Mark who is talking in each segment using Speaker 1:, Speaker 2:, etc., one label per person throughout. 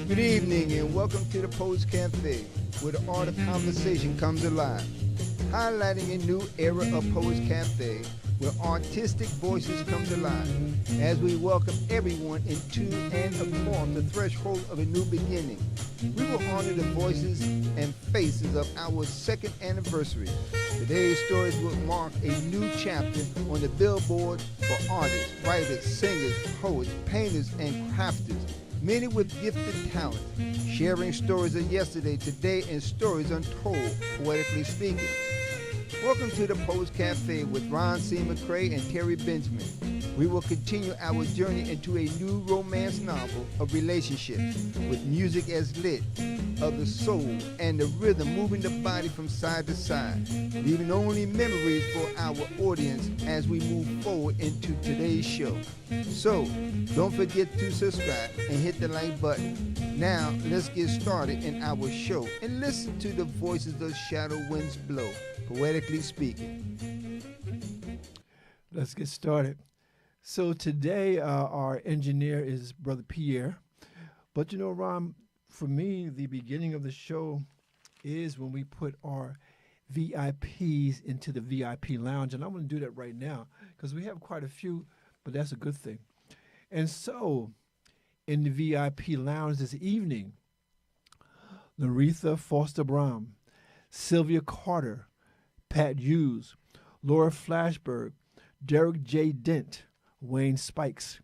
Speaker 1: Good evening and welcome to the Post Cafe, where the art of conversation comes alive. Highlighting a new era of Post Cafe, where artistic voices come to life, as we welcome everyone into and across the threshold of a new beginning. We will honor the voices and faces of our second anniversary. Today's stories will mark a new chapter on the billboard for artists, writers, singers, poets, painters, and crafters. Many with gifted talent, sharing stories of yesterday, today, and stories untold, poetically speaking. Welcome to the Post Cafe with Ron C. McCray and Terry Benjamin. We will continue our journey into a new romance novel of relationships with music as lit, of the soul and the rhythm moving the body from side to side, leaving only memories for our audience as we move forward into today's show. So, don't forget to subscribe and hit the like button. Now, let's get started in our show and listen to the voices of Shadow Winds Blow, poetically speaking.
Speaker 2: Let's get started. So today our engineer is Brother Pierre. But you know, Ron, for me, the beginning of the show is when we put our VIPs into the VIP lounge. And I'm going to do that right now because we have quite a few, but that's a good thing. And so in the VIP lounge this evening, Laretha Foster Brown, Sylvia Carter, Pat Hughes, Laura Flashberg, Derek J. Dent, Wayne Spikes,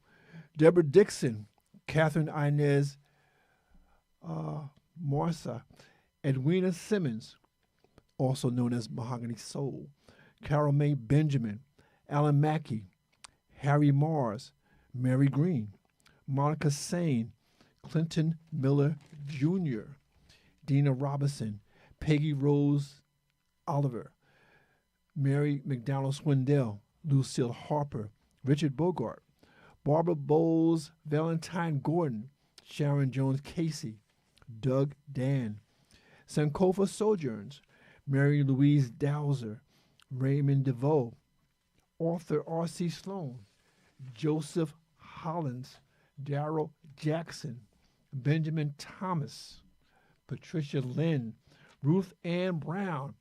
Speaker 2: Deborah Dixon, Catherine Inez Morsa, Edwina Simmons, also known as Mahogany Soul, Carol Mae Benjamin, Alan Mackey, Harry Mars, Mary Green, Monica Sane, Clinton Miller Jr., Dina Robinson, Peggy Rose Oliver, Mary McDonald Swindell, Lucille Harper, Richard Bogart, Barbara Bowles, Valentine Gordon, Sharon Jones Casey, Doug Dan, Sankofa Sojourns, Mary Louise Dowser, Raymond DeVoe, Arthur R.C. Sloan, Joseph Hollins, Darrell Jackson, Benjamin Thomas, Patricia Lynn, Ruth Ann Brown,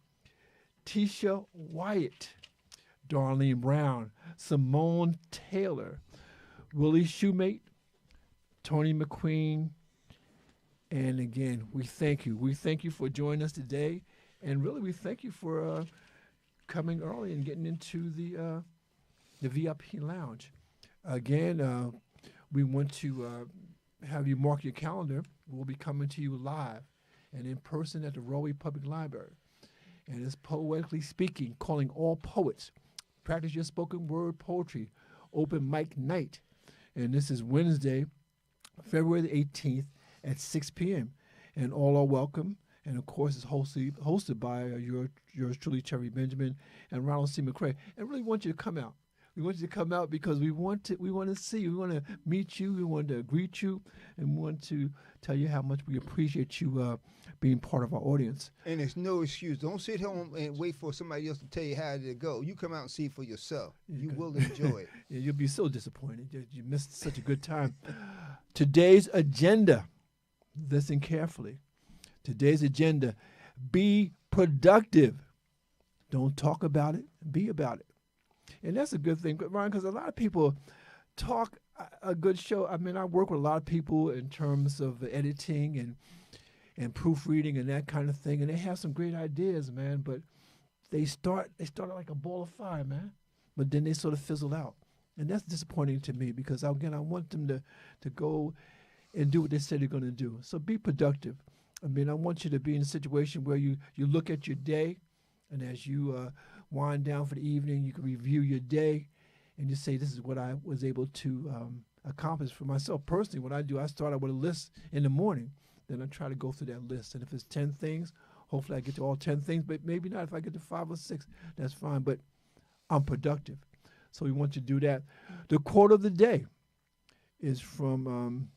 Speaker 2: Tisha Wyatt, Darlene Brown, Simone Taylor, Willie Shoemate, Tony McQueen, and again, we thank you. We thank you for joining us today, and really we thank you for coming early and getting into the VIP lounge. Again, we want to have you mark your calendar. We'll be coming to you live and in person at the Rahway Public Library. And it's Poetically Speaking, calling all poets. Practice your spoken word poetry, open mic night. And this is Wednesday, February the 18th at 6 p.m. And all are welcome. And of course, it's hosted by yours truly, Terry Benjamin and Ronald C. McCray. And really want you to come out. We want you to come out because we want to see you. We want to meet you. We want to greet you, and we want to tell you how much we appreciate you being part of our audience.
Speaker 1: And there's no excuse. Don't sit home and wait for somebody else to tell you how to go. You come out and see for yourself. You will enjoy it.
Speaker 2: Yeah, you'll be so disappointed. You missed such a good time. Today's agenda, listen carefully. Today's agenda, be productive. Don't talk about it, be about it. And that's a good thing, Ron, because a lot of people talk a good show. I mean, I work with a lot of people in terms of editing and proofreading and that kind of thing, and they have some great ideas, man, but they started like a ball of fire, man, but then they sort of fizzle out. And that's disappointing to me because, again, I want them to go and do what they said they're going to do. So be productive. I mean, I want you to be in a situation where you look at your day, and as you wind down for the evening, you can review your day and just say, this is what I was able to accomplish for myself. Personally, what I do, I start out with a list in the morning. Then I try to go through that list. And if it's 10 things, hopefully I get to all 10 things, but maybe not. If I get to 5 or 6, that's fine. But I'm productive. So we want you to do that. The quote of the day is from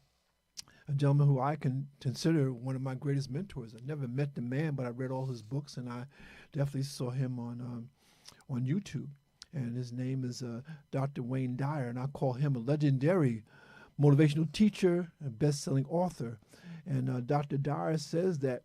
Speaker 2: a gentleman who I can consider one of my greatest mentors. I never met the man, but I read all his books, and I definitely saw him on YouTube. And his name is Dr. Wayne Dyer, and I call him a legendary motivational teacher, a best-selling author. And Dr. Dyer says that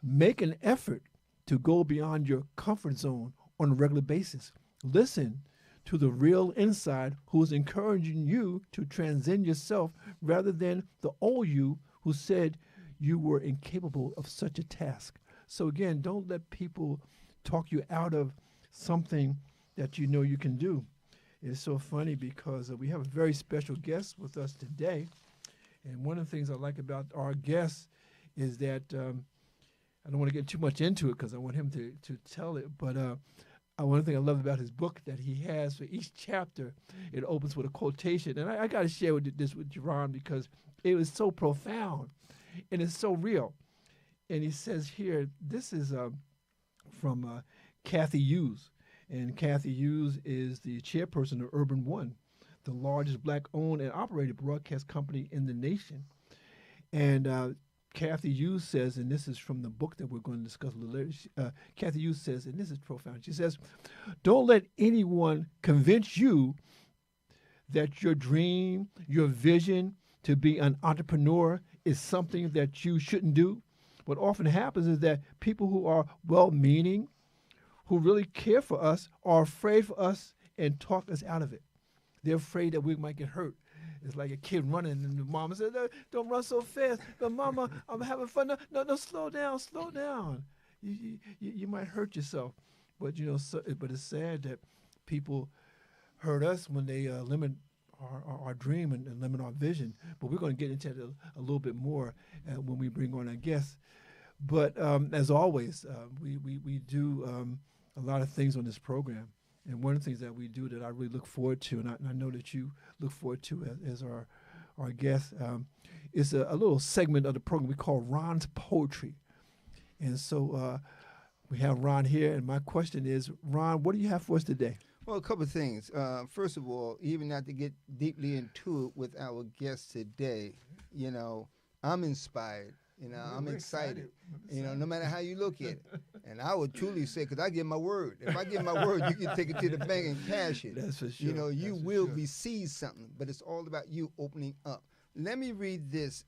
Speaker 2: make an effort to go beyond your comfort zone on a regular basis. Listen to the real inside who's encouraging you to transcend yourself rather than the old you who said you were incapable of such a task. So again, don't let people talk you out of something that you know you can do. It's so funny because we have a very special guest with us today. And one of the things I like about our guest is that I don't want to get too much into it because I want him to tell it. But one thing I love about his book that he has for each chapter, it opens with a quotation. And I got to share this with Ron because it was so profound and it's so real. And he says here, this is from Kathy Hughes. And Kathy Hughes is the chairperson of Urban One, the largest black-owned and operated broadcast company in the nation. And Kathy Hughes says, and this is from the book that we're going to discuss a little later, Kathy Hughes says, and this is profound, she says, don't let anyone convince you that your dream, your vision to be an entrepreneur is something that you shouldn't do. What often happens is that people who are well-meaning, who really care for us, are afraid for us and talk us out of it. They're afraid that we might get hurt. It's like a kid running, and the mama says, "No, don't run so fast." But mama, I'm having fun. No, slow down. You might hurt yourself. But but it's sad that people hurt us when they limit our dream and limit our vision. But we're going to get into it a little bit more when we bring on our guests. But as always, we do a lot of things on this program. And one of the things that we do that I really look forward to, and I know that you look forward to as our guest, is a little segment of the program we call Ron's Poetry. And so we have Ron here, and my question is, Ron, what do you have for us today?
Speaker 1: Well, a couple of things. First of all, even not to get deeply into it with our guest today, I'm inspired. I'm excited. No matter how you look at it. And I would truly say, because I give my word. If I give my word, you can take it to the bank and cash it.
Speaker 2: That's for sure.
Speaker 1: You will receive something, but it's all about you opening up. Let me read this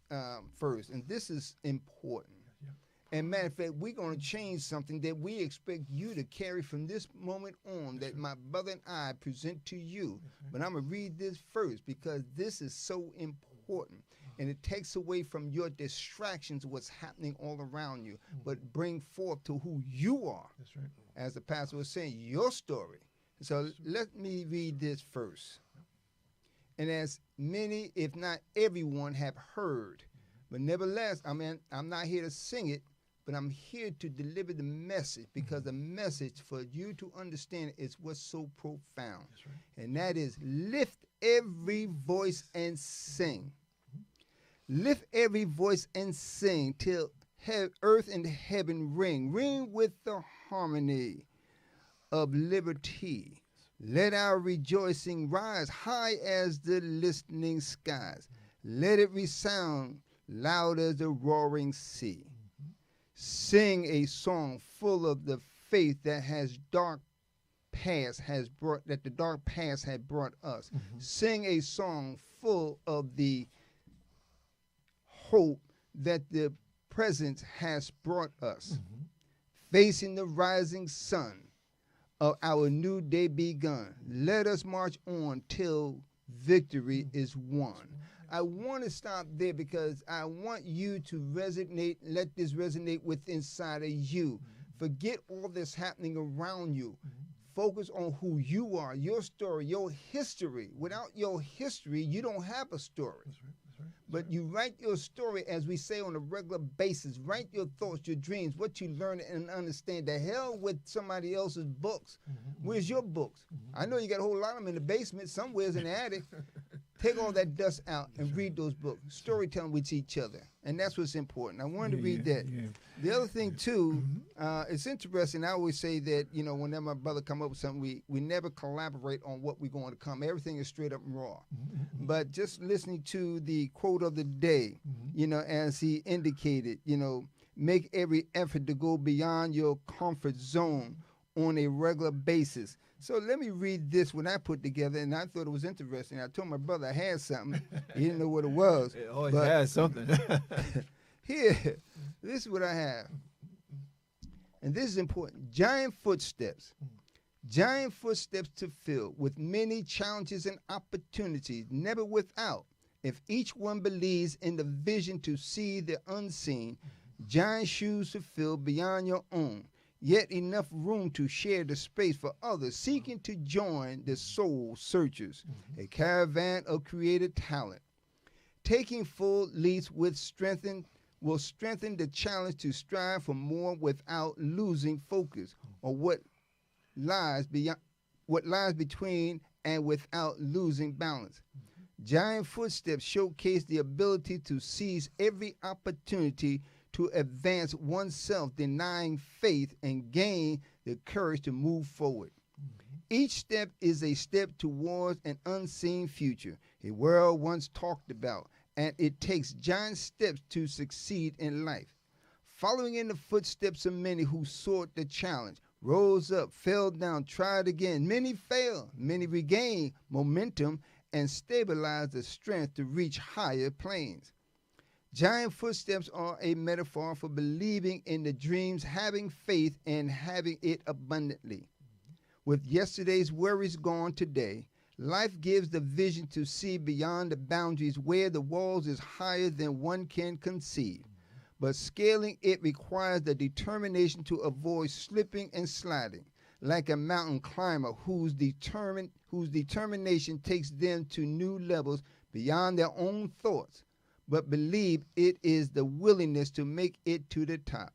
Speaker 1: first, and this is important. Yeah. And matter of fact, we're going to change something that we expect you to carry from this moment on that my brother and I present to you. But I'm going to read this first because this is so important. And it takes away from your distractions what's happening all around you, but bring forth to who you are.
Speaker 2: That's right.
Speaker 1: As the pastor was saying, your story. So let me read this first. And as many, if not everyone, have heard, but nevertheless, I'm not here to sing it, but I'm here to deliver the message because the message for you to understand is what's so profound.
Speaker 2: That's right.
Speaker 1: And that is lift every voice and sing. Lift every voice and sing till earth and heaven ring. Ring with the harmony of liberty. Let our rejoicing rise high as the listening skies. Let it resound loud as the roaring sea. Sing a song full of the faith that the dark past had brought us. Sing a song full of the hope that the present has brought us, facing the rising sun of our new day begun. Let us march on till victory is won. I want to stop there because I want you to resonate, let this resonate with inside of you. Forget all that's happening around you. Focus on who you are, your story, your history. Without your history, you don't have a story.
Speaker 2: That's right.
Speaker 1: But you write your story, as we say, on a regular basis. Write your thoughts, your dreams, what you learn and understand. The hell with somebody else's books. Where's your books? I know you got a whole lot of them in the basement, somewhere's in the attic. Take all that dust out and read those books. Storytelling with each other. And that's what's important. I wanted to read that. The other thing, too, it's interesting. I always say that, whenever my brother come up with something, we never collaborate on what we're going to come. Everything is straight up and raw. But just listening to the quote of the day, as he indicated, make every effort to go beyond your comfort zone on a regular basis. So let me read this one I put together, and I thought it was interesting. I told my brother I had something. He didn't know what it was.
Speaker 2: It always has something.
Speaker 1: Here, this is what I have. And this is important. Giant footsteps. Giant footsteps to fill with many challenges and opportunities, never without. If each one believes in the vision to see the unseen, giant shoes to fill beyond your own, yet enough room to share the space for others seeking to join the soul searchers, a caravan of creative talent. Taking full leaps will strengthen the challenge to strive for more without losing focus on what lies between and without losing balance. Giant footsteps showcase the ability to seize every opportunity to advance oneself, denying faith, and gain the courage to move forward. Each step is a step towards an unseen future, a world once talked about, and it takes giant steps to succeed in life. Following in the footsteps of many who sought the challenge, rose up, fell down, tried again. Many failed, many regained momentum and stabilized the strength to reach higher planes. Giant footsteps are a metaphor for believing in the dreams, having faith, and having it abundantly. With yesterday's worries gone today, life gives the vision to see beyond the boundaries where the walls is higher than one can conceive. But scaling it requires the determination to avoid slipping and sliding, like a mountain climber whose determination takes them to new levels beyond their own thoughts, but believe it is the willingness to make it to the top.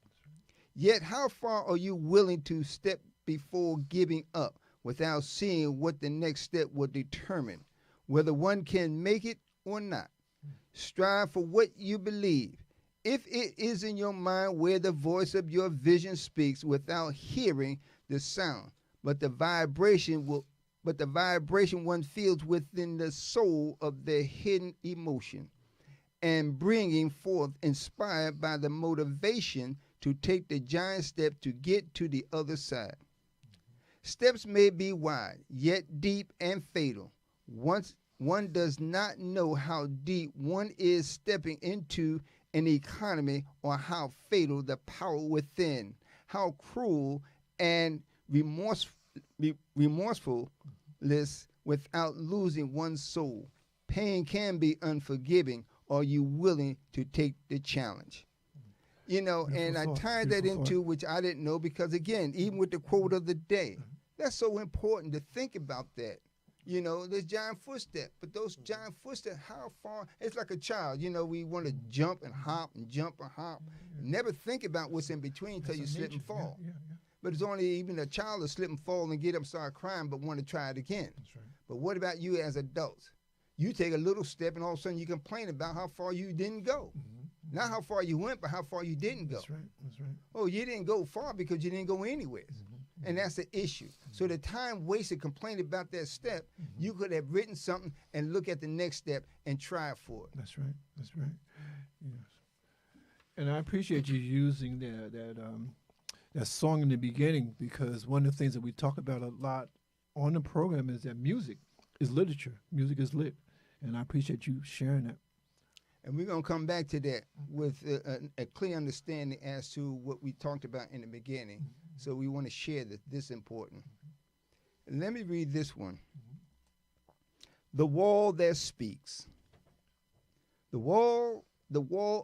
Speaker 1: Yet how far are you willing to step before giving up without seeing what the next step will determine, whether one can make it or not? Strive for what you believe. If it is in your mind where the voice of your vision speaks without hearing the sound, but the vibration one feels within the soul of their hidden emotion, and bringing forth inspired by the motivation to take the giant step to get to the other side. Steps may be wide, yet deep and fatal. Once one does not know how deep one is stepping into an economy or how fatal the power within, how cruel and remorsefulness without losing one's soul. Pain can be unforgiving. Are you willing to take the challenge? You know, and I tied that into, which I didn't know, because again, even with the quote of the day, that's so important to think about that. You know, there's giant footsteps, but those giant footsteps, how far? It's like a child. You know, we want to jump and hop and jump and hop. Never think about what's in between until you slip and fall. But it's only even a child to slip and fall and get up and start crying, but want to try it again. That's right. But what about you as adults? You take a little step and all of a sudden you complain about how far you didn't go. Not how far you went, but how far you didn't go.
Speaker 2: That's right. That's right.
Speaker 1: Oh, you didn't go far because you didn't go anywhere. And that's the issue. So the time wasted complaining about that step, you could have written something and look at the next step and try for it.
Speaker 2: That's right. That's right. Yes. And I appreciate you using that song in the beginning, because one of the things that we talk about a lot on the program is that music is literature. Music is lit. And I appreciate you sharing that.
Speaker 1: And we're going to come back to that with a clear understanding as to what we talked about in the beginning. So we want to share this important. And let me read this one. The wall that speaks. The wall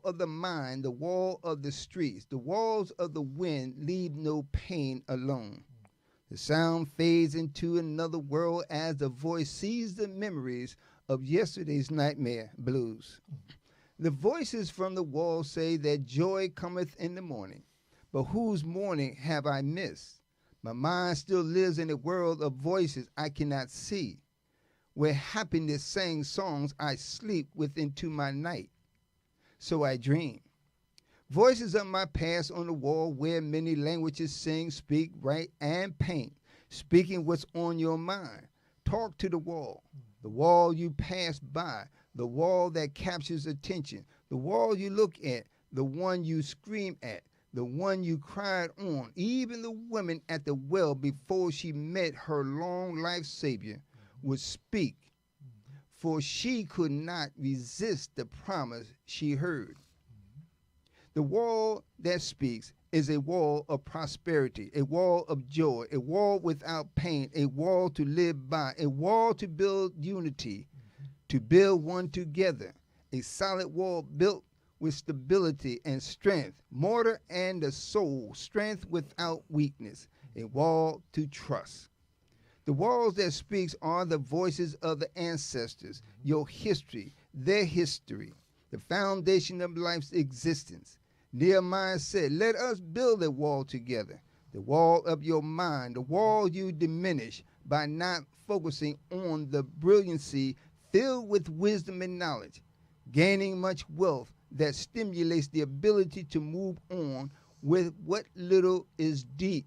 Speaker 1: of the mind, the wall of the streets, the walls of the wind leave no pain alone. The sound fades into another world as the voice sees the memories of yesterday's nightmare blues. The voices from the wall say that joy cometh in the morning, but whose morning have I missed? My mind still lives in a world of voices I cannot see, where happiness sang songs I sleep with into my night. So I dream. Voices of my past on the wall where many languages sing, speak, write, and paint, speaking what's on your mind. Talk to the wall you pass by, the wall that captures attention, the wall you look at, the one you scream at, the one you cried on, even the woman at the well before she met her long life Savior, would speak, for she could not resist the promise she heard. The wall that speaks is a wall of prosperity, a wall of joy, a wall without pain, a wall to live by, a wall to build unity, to build one together, a solid wall built with stability and strength, mortar and the soul, strength without weakness, a wall to trust. The walls that speaks are the voices of the ancestors, your history, their history, the foundation of life's existence. Nehemiah said, let us build a wall together, the wall of your mind, the wall you diminish by not focusing on the brilliancy filled with wisdom and knowledge, gaining much wealth that stimulates the ability to move on with what little is deep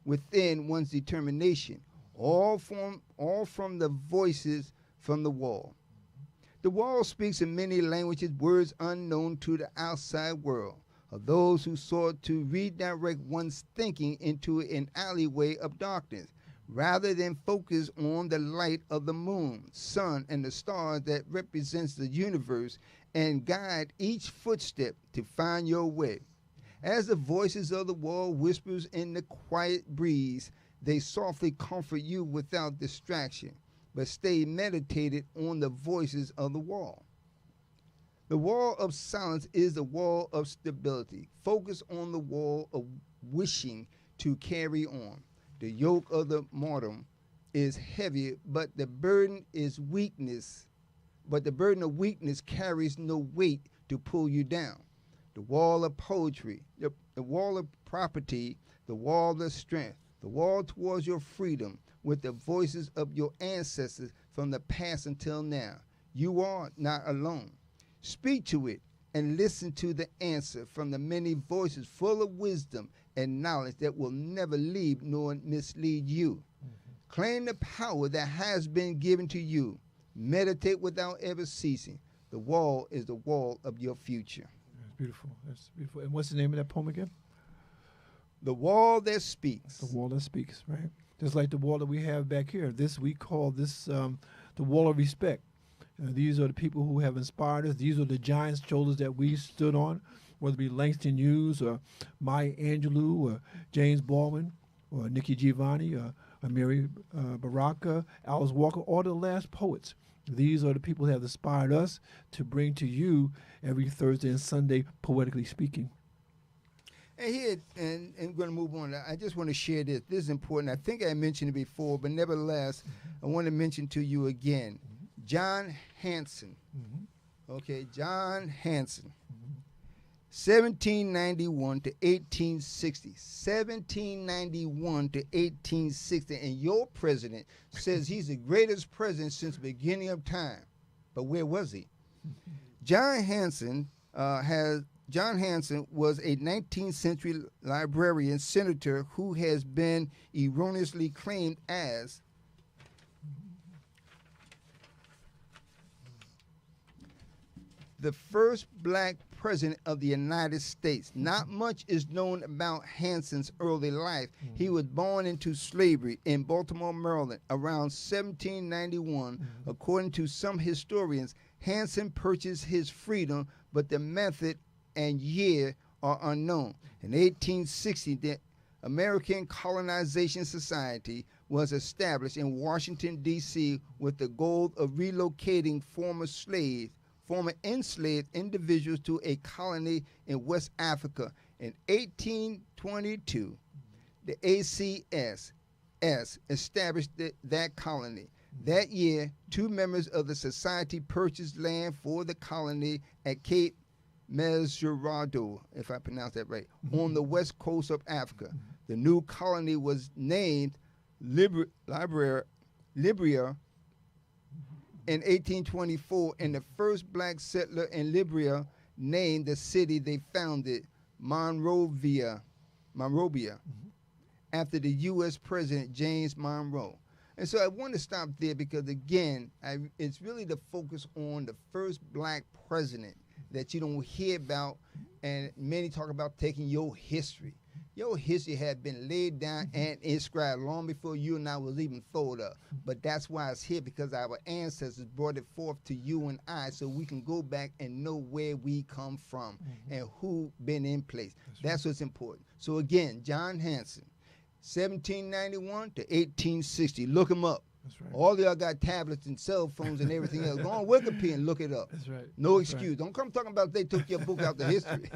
Speaker 1: within one's determination, all from the voices from the wall. The wall speaks in many languages, words unknown to the outside world, of those who sought to redirect one's thinking into an alleyway of darkness, rather than focus on the light of the moon, sun, and the stars that represents the universe and guide each footstep to find your way. As the voices of the wall whispers in the quiet breeze, they softly comfort you without distraction, but stay meditated on the voices of the wall. The wall of silence is the wall of stability. Focus on the wall of wishing to carry on. The yoke of the martyrdom is heavy, but the burden is weakness. But the burden of weakness carries no weight to pull you down. The wall of poetry, the wall of property, the wall of strength, the wall towards your freedom with the voices of your ancestors from the past until now. You are not alone. Speak to it and listen to the answer from the many voices full of wisdom and knowledge that will never leave nor mislead you. Claim the power that has been given to you. Meditate without ever ceasing. The wall is the wall of your future.
Speaker 2: That's beautiful. That's beautiful. And what's the name of that poem again?
Speaker 1: The wall that speaks.
Speaker 2: The wall that speaks, right? Just like the wall that we have back here. This we call this the wall of respect. These are the people who have inspired us. These are the giant shoulders that we stood on, whether it be Langston Hughes or Maya Angelou or James Baldwin or Nikki Giovanni or Mary Baraka, Alice Walker, or the last poets. These are the people that have inspired us to bring to you every Thursday and Sunday, Poetically Speaking.
Speaker 1: And here, and we're going to move on. I just want to share this. This is important. I think I mentioned it before, but nevertheless, I want to mention to you again. John Hanson. Okay, John Hanson. 1791 to 1860. 1791 to 1860. And your president says he's the greatest president since the beginning of time. But where was he? John Hanson was a 19th century librarian senator who has been erroneously claimed as the first black president of the United States. Not much is known about Hanson's early life. He was born into slavery in Baltimore, Maryland, around 1791. According to some historians, Hanson purchased his freedom, but the method and year are unknown. In 1860, the American Colonization Society was established in Washington, D.C. with the goal of relocating former enslaved individuals to a colony in West Africa. In 1822, the ACS established that colony. That year, 2 members of the society purchased land for the colony at Cape Mesurado, if I pronounce that right, on the west coast of Africa. The new colony was named Libria in 1824, and the first black settler in Libya named the city they founded Monrovia, after the U.S. President James Monroe. And so I want to stop there because, again, it's really the focus on the first black president that you don't hear about, and many talk about taking your history. Your history had been laid down and inscribed long before you and I was even thought of. But that's why it's here, because our ancestors brought it forth to you and I, so we can go back and know where we come from and who been in place. That's what's important. So again, John Hanson, 1791 to 1860. Look him up.
Speaker 2: That's right.
Speaker 1: All y'all got tablets and cell phones and everything else. Go on Wikipedia and look it up.
Speaker 2: That's right.
Speaker 1: No
Speaker 2: That's
Speaker 1: excuse.
Speaker 2: right.
Speaker 1: Don't come talking about they took your book out the history.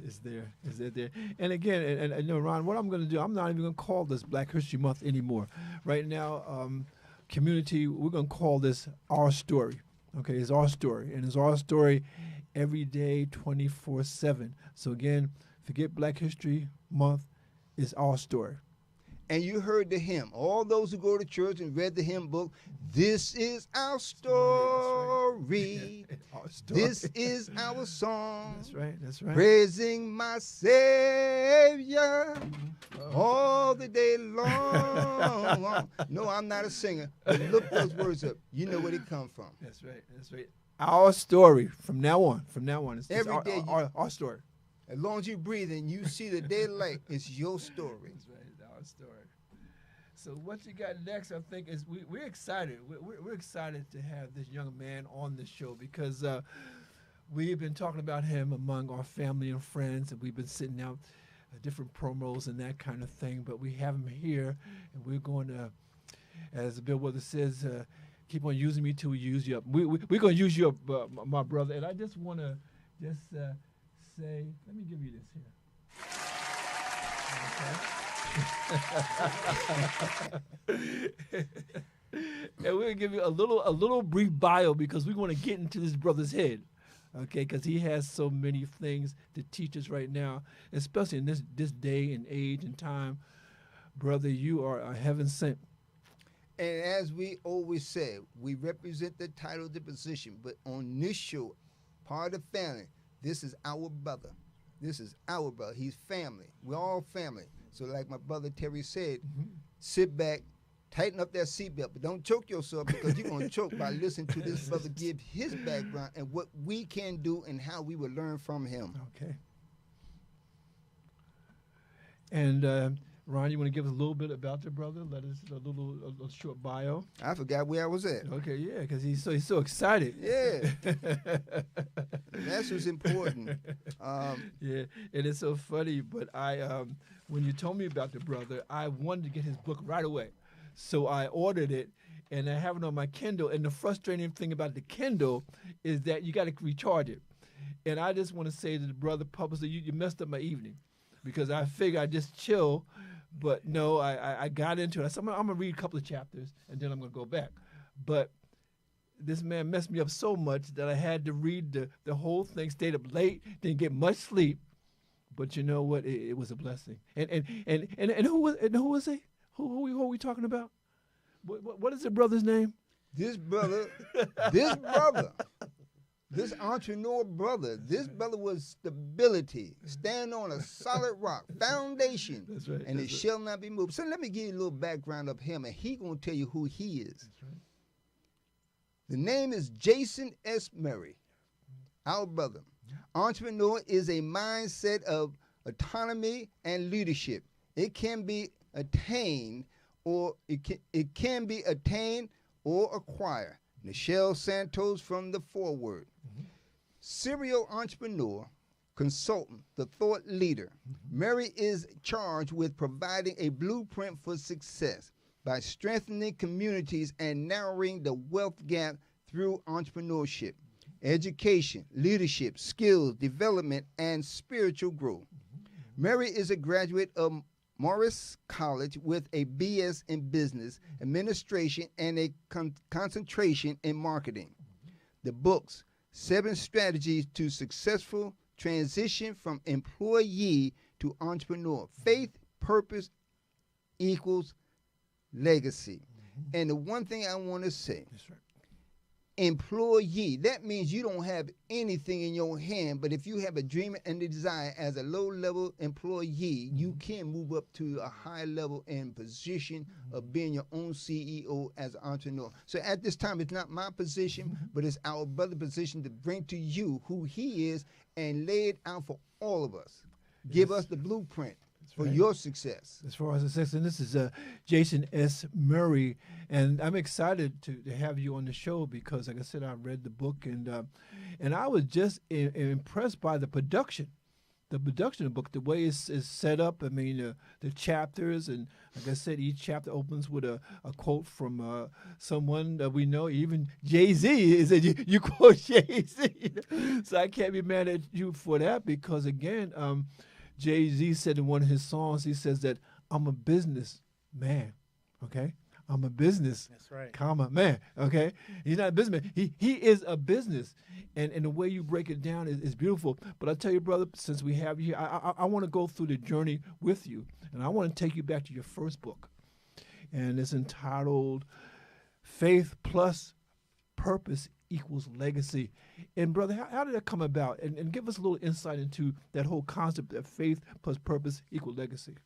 Speaker 2: It's there. It's there. And again, and you know, Ron, what I'm going to do, I'm not even going to call this Black History Month anymore. Right now, community, we're going to call this Our Story. Okay, it's our story. And it's our story every day, 24/7. So again, forget Black History Month. It's our story.
Speaker 1: And you heard the hymn. All those who go to church and read the hymn book, this is our story.
Speaker 2: Our story.
Speaker 1: This is our song.
Speaker 2: That's right. That's right.
Speaker 1: Praising my Savior all the day long. No, I'm not a singer, but look those words up. You know where they come from.
Speaker 2: That's right. That's right. Our story from now on. From now on, it's
Speaker 1: Every day
Speaker 2: our story.
Speaker 1: As long as you breathe and you see the daylight, it's your story.
Speaker 2: That's right. It's our story. So what you got next, I think, is we're excited. We're excited to have this young man on the show because we've been talking about him among our family and friends, and we've been sitting out different promos and that kind of thing. But we have him here, and we're going to, as Bill Withers says, keep on using me till we use you up. We're going to use you up, my brother. And I just want to say, let me give you this here. Okay. And we're going to give you a little brief bio because we want to get into this brother's head, okay, because he has so many things to teach us right now, especially in this day and age and time. Brother, you are a heaven sent.
Speaker 1: And as we always say, we represent the title, the position, but on this show, part of family, this is our brother. This is our brother. He's family. We're all family. So like my brother Terry said, sit back, tighten up that seatbelt, but don't choke yourself because you're going to choke by listening to this brother give his background and what we can do and how we will learn from him.
Speaker 2: Okay. And Ron, you want to give us a little bit about your brother? Let us a short bio.
Speaker 1: I forgot where I was at.
Speaker 2: Okay, yeah, because he's so excited.
Speaker 1: Yeah, that's what's important.
Speaker 2: Yeah, it is so funny. But when you told me about the brother, I wanted to get his book right away, so I ordered it, and I have it on my Kindle. And the frustrating thing about the Kindle is that you got to recharge it. And I just want to say to the brother publisher, you messed up my evening, because I figured I'd just chill. But no, I got into it. I said, I'm going to read a couple of chapters, and then I'm going to go back. But this man messed me up so much that I had to read the whole thing, stayed up late, didn't get much sleep. But you know what? It was a blessing. And who was he? Who are we talking about? What is the brother's name?
Speaker 1: This entrepreneur brother, this brother was stability, stand on a solid rock, foundation,
Speaker 2: That's right,
Speaker 1: and
Speaker 2: that's
Speaker 1: it shall not be moved. So let me give you a little background of him, and he gonna tell you who he is.
Speaker 2: That's right.
Speaker 1: The name is Jason S. Murray, our brother. Entrepreneur is a mindset of autonomy and leadership. It can be attained or acquired. Nichelle Santos from the Forward. Serial entrepreneur, consultant, the thought leader. Murray is charged with providing a blueprint for success by strengthening communities and narrowing the wealth gap through entrepreneurship, education, leadership, skills, development, and spiritual growth. Murray is a graduate of Morris College with a BS in business administration and a concentration in marketing. The books, 7 Strategies to Successful Transition from Employee to Entrepreneur. Faith, purpose equals legacy. And the one thing I want to say,
Speaker 2: That's right.
Speaker 1: employee. That means you don't have anything in your hand, but if you have a dream and a desire as a low-level employee, you can move up to a high level and position of being your own CEO as an entrepreneur. So at this time, it's not my position, but it's our brother's position to bring to you who he is and lay it out for all of us. Give us the blueprint for your success.
Speaker 2: As far as success, and this is Jason S. Murray, and I'm excited to have you on the show because, like I said, I read the book, and I was just impressed by the production of the book, the way it's set up. I mean, the chapters, and like I said, each chapter opens with a quote from someone that we know. Even Jay-Z is you quote Jay-Z, so I can't be mad at you for that because again. Jay-Z said in one of his songs, he says that I'm a business man, okay? I'm a business,
Speaker 3: that's right,
Speaker 2: comma, man, okay? He's not a businessman. He is a business. And the way you break it down is beautiful. But I tell you, brother, since we have you here, I want to go through the journey with you. And I want to take you back to your first book. And it's entitled Faith Plus Purpose Equals Legacy. And brother, how did that come about? And give us a little insight into that whole concept that faith plus purpose equal legacy.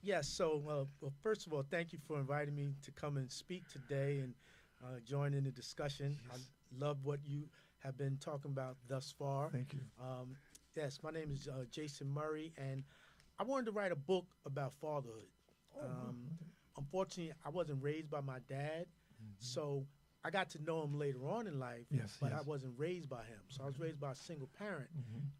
Speaker 3: Yes. So, well, first of all, thank you for inviting me to come and speak today and join in the discussion. Yes. I love what you have been talking about thus far.
Speaker 2: Thank you.
Speaker 3: Yes, my name is Jason Murray, and I wanted to write a book about fatherhood. Unfortunately, I wasn't raised by my dad, so I got to know him later on in life, but I wasn't raised by him. So I was raised by a single parent,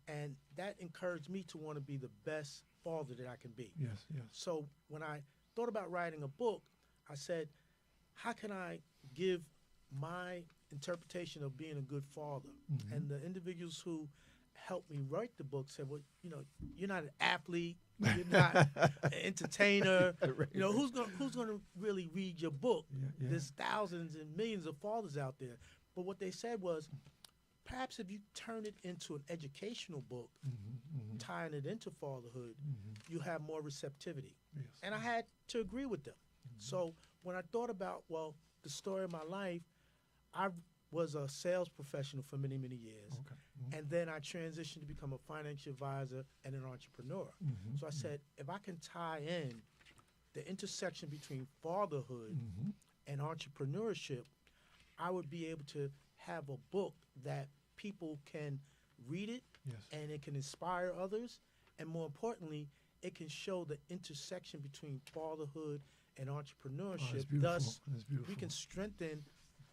Speaker 3: and that encouraged me to want to be the best father that I can be.
Speaker 2: Yes, yes.
Speaker 3: So when I thought about writing a book, I said, how can I give my interpretation of being a good father? And the individuals who helped me write the book said, well, you know, you're not an athlete, you're not an entertainer. You know, who's going to really read your book? There's thousands and millions of fathers out there. But what they said was, perhaps if you turn it into an educational book, tying it into fatherhood, you have more receptivity.
Speaker 2: Yes.
Speaker 3: And I had to agree with them. So when I thought about, well, the story of my life, I was a sales professional for many, many years. And then I transitioned to become a financial advisor and an entrepreneur. So I said, if I can tie in the intersection between fatherhood and entrepreneurship, I would be able to have a book that people can read it and it can inspire others. And more importantly, it can show the intersection between fatherhood and entrepreneurship. Thus, we can strengthen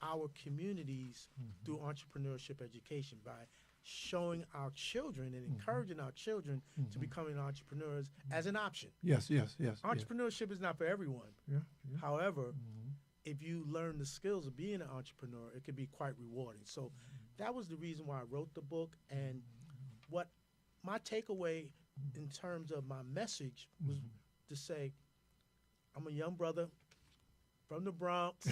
Speaker 3: our communities through entrepreneurship education by showing our children and encouraging our children to becoming entrepreneurs as an option.
Speaker 2: Yes.
Speaker 3: Entrepreneurship is not for everyone. However, if you learn the skills of being an entrepreneur, it can be quite rewarding. So that was the reason why I wrote the book. And what my takeaway in terms of my message was to say, I'm a young brother from the Bronx,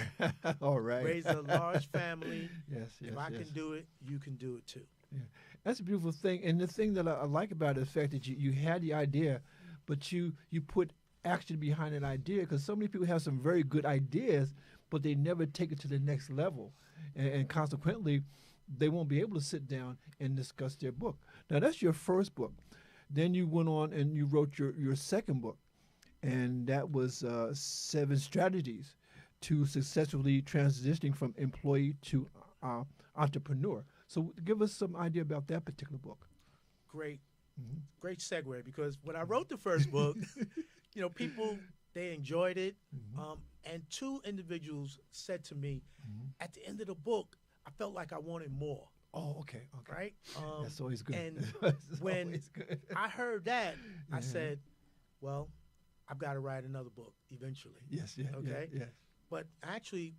Speaker 2: all right,
Speaker 3: raised in a large family. If I can do it, you can do it too.
Speaker 2: Yeah. That's a beautiful thing. And the thing that I like about it is the fact that you had the idea, but you put action behind that idea, because so many people have some very good ideas, but they never take it to the next level. And consequently, they won't be able to sit down and discuss their book. Now, that's your first book. Then you went on and you wrote your second book, and that was 7 Strategies to Successfully Transitioning from Employee to Entrepreneur. So give us some idea about that particular book.
Speaker 3: Great segue, because when I wrote the first book, you know, people, they enjoyed it. And 2 individuals said to me, at the end of the book, I felt like I wanted more.
Speaker 2: Oh, okay.
Speaker 3: Right?
Speaker 2: That's always good.
Speaker 3: And when I heard that, I said, well, I've got to write another book eventually.
Speaker 2: Yes.
Speaker 3: But actually,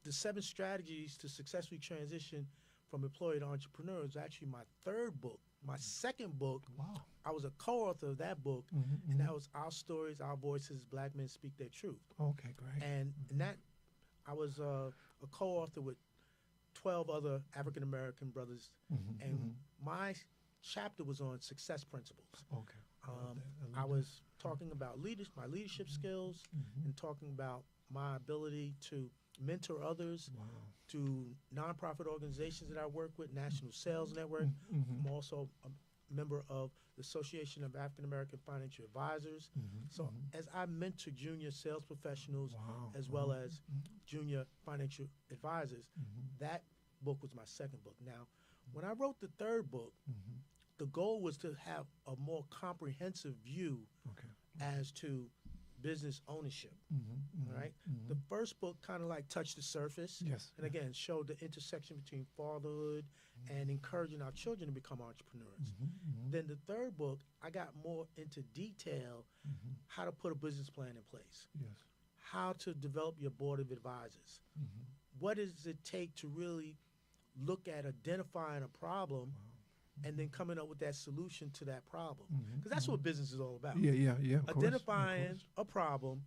Speaker 3: the 7 Strategies to Successfully Transition from Employee to Entrepreneur is actually my 3rd book. My 2nd book, I was a co-author of that book, and that was Our Stories, Our Voices, Black Men Speak Their Truth.
Speaker 2: Okay, great.
Speaker 3: And in that, I was a co-author with 12 other African-American brothers, and my chapter was on success principles.
Speaker 2: Okay.
Speaker 3: I was talking about my leadership skills, and talking about my ability to mentor others to nonprofit organizations that I work with, National Sales Network. I'm also a member of the Association of African American Financial Advisors. So as I mentor junior sales professionals as well as junior financial advisors, that book was my second book. Now, when I wrote the third book, the goal was to have a more comprehensive view as to business ownership, right? The first book kind of like touched the surface, and again showed the intersection between fatherhood and encouraging our children to become entrepreneurs. Then the third book, I got more into detail how to put a business plan in place, how to develop your board of advisors, what does it take to really look at identifying a problem and then coming up with that solution to that problem. Because that's what business is all about. Identifying a problem,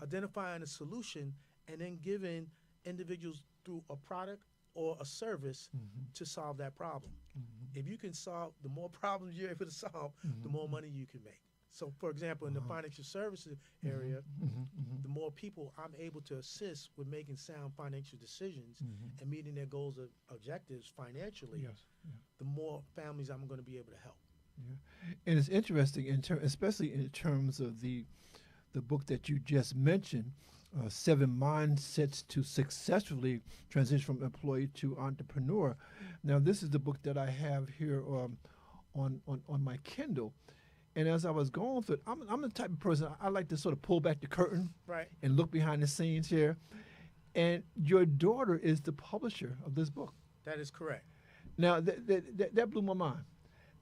Speaker 3: identifying a solution, and then giving individuals through a product or a service to solve that problem. If you can solve, the more problems you're able to solve, the more money you can make. So, for example, in the financial services area, the more people I'm able to assist with making sound financial decisions and meeting their goals and objectives financially, the more families I'm going to be able to help.
Speaker 2: And it's interesting, especially in terms of the book that you just mentioned, 7 Mindsets to Successfully Transition from Employee to Entrepreneur. Now, this is the book that I have here on my Kindle. And as I was going through it, I'm the type of person, I like to sort of pull back the curtain and look behind the scenes here. And your daughter is the publisher of this book.
Speaker 3: That is correct.
Speaker 2: Now, that blew my mind.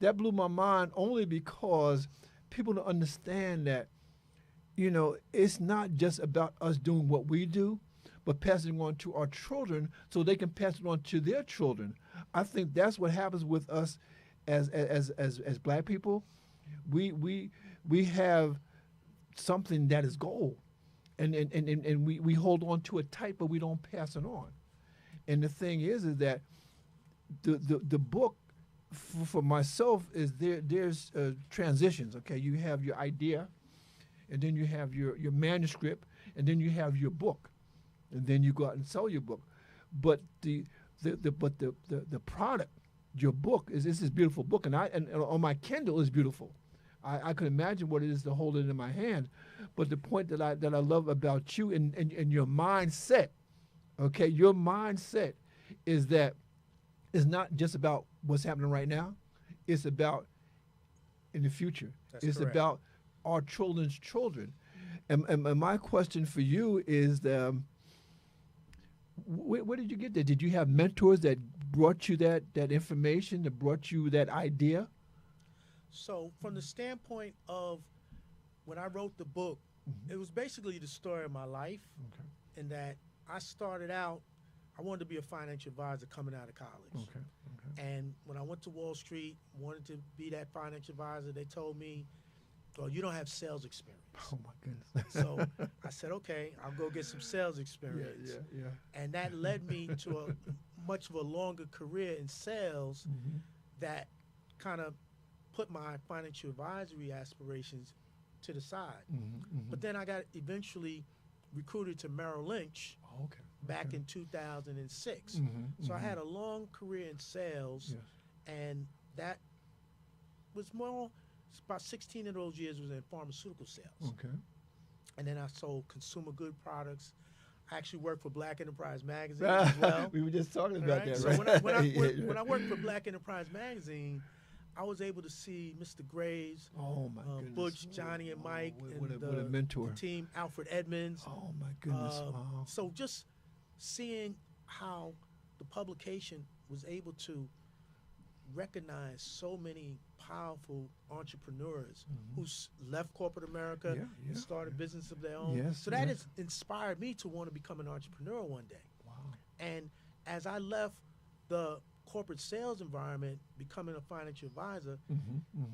Speaker 2: That blew my mind only because people don't understand that, you know, it's not just about us doing what we do, but passing on to our children so they can pass it on to their children. I think that's what happens with us as Black people. We have something that is gold, and we hold on to it tight, but we don't pass it on. And the thing is that the book for myself is there's transitions. Okay, you have your idea, and then you have your manuscript, and then you have your book, and then you go out and sell your book. But the product, your book is this beautiful book, and on my Kindle is beautiful. I can imagine what it is to hold it in my hand. But the point that I love about you and your mindset, okay, your mindset is that it's not just about what's happening right now. It's about in the future. It's correct. About our children's children. And my question for you is, where did you get that? Did you have mentors that brought you that information, that brought you that idea?
Speaker 3: So from the standpoint of when I wrote the book, it was basically the story of my life, in that I started out, I wanted to be a financial advisor coming out of college. And when I went to Wall Street, wanted to be that financial advisor, they told me, well, you don't have sales experience.
Speaker 2: Oh, my goodness.
Speaker 3: So I said, okay, I'll go get some sales experience. And that led me to a much of a longer career in sales that kind of put my financial advisory aspirations to the side. But then I got eventually recruited to Merrill Lynch back in 2006. So I had a long career in sales, and that was more, about 16 of those years was in pharmaceutical sales. And then I sold consumer good products. I actually worked for Black Enterprise Magazine as well.
Speaker 2: We were just talking about that,
Speaker 3: so
Speaker 2: right?
Speaker 3: when I worked for Black Enterprise Magazine, I was able to see Mr. Graves, Butch, Johnny, and Mike, and
Speaker 2: what a mentor.
Speaker 3: The team, Alfred Edmonds.
Speaker 2: Oh, my goodness. Wow.
Speaker 3: So just seeing how the publication was able to recognize so many powerful entrepreneurs who left corporate America and started business of their own. So that has inspired me to want to become an entrepreneur one day.
Speaker 2: Wow.
Speaker 3: And as I left the corporate sales environment, becoming a financial advisor,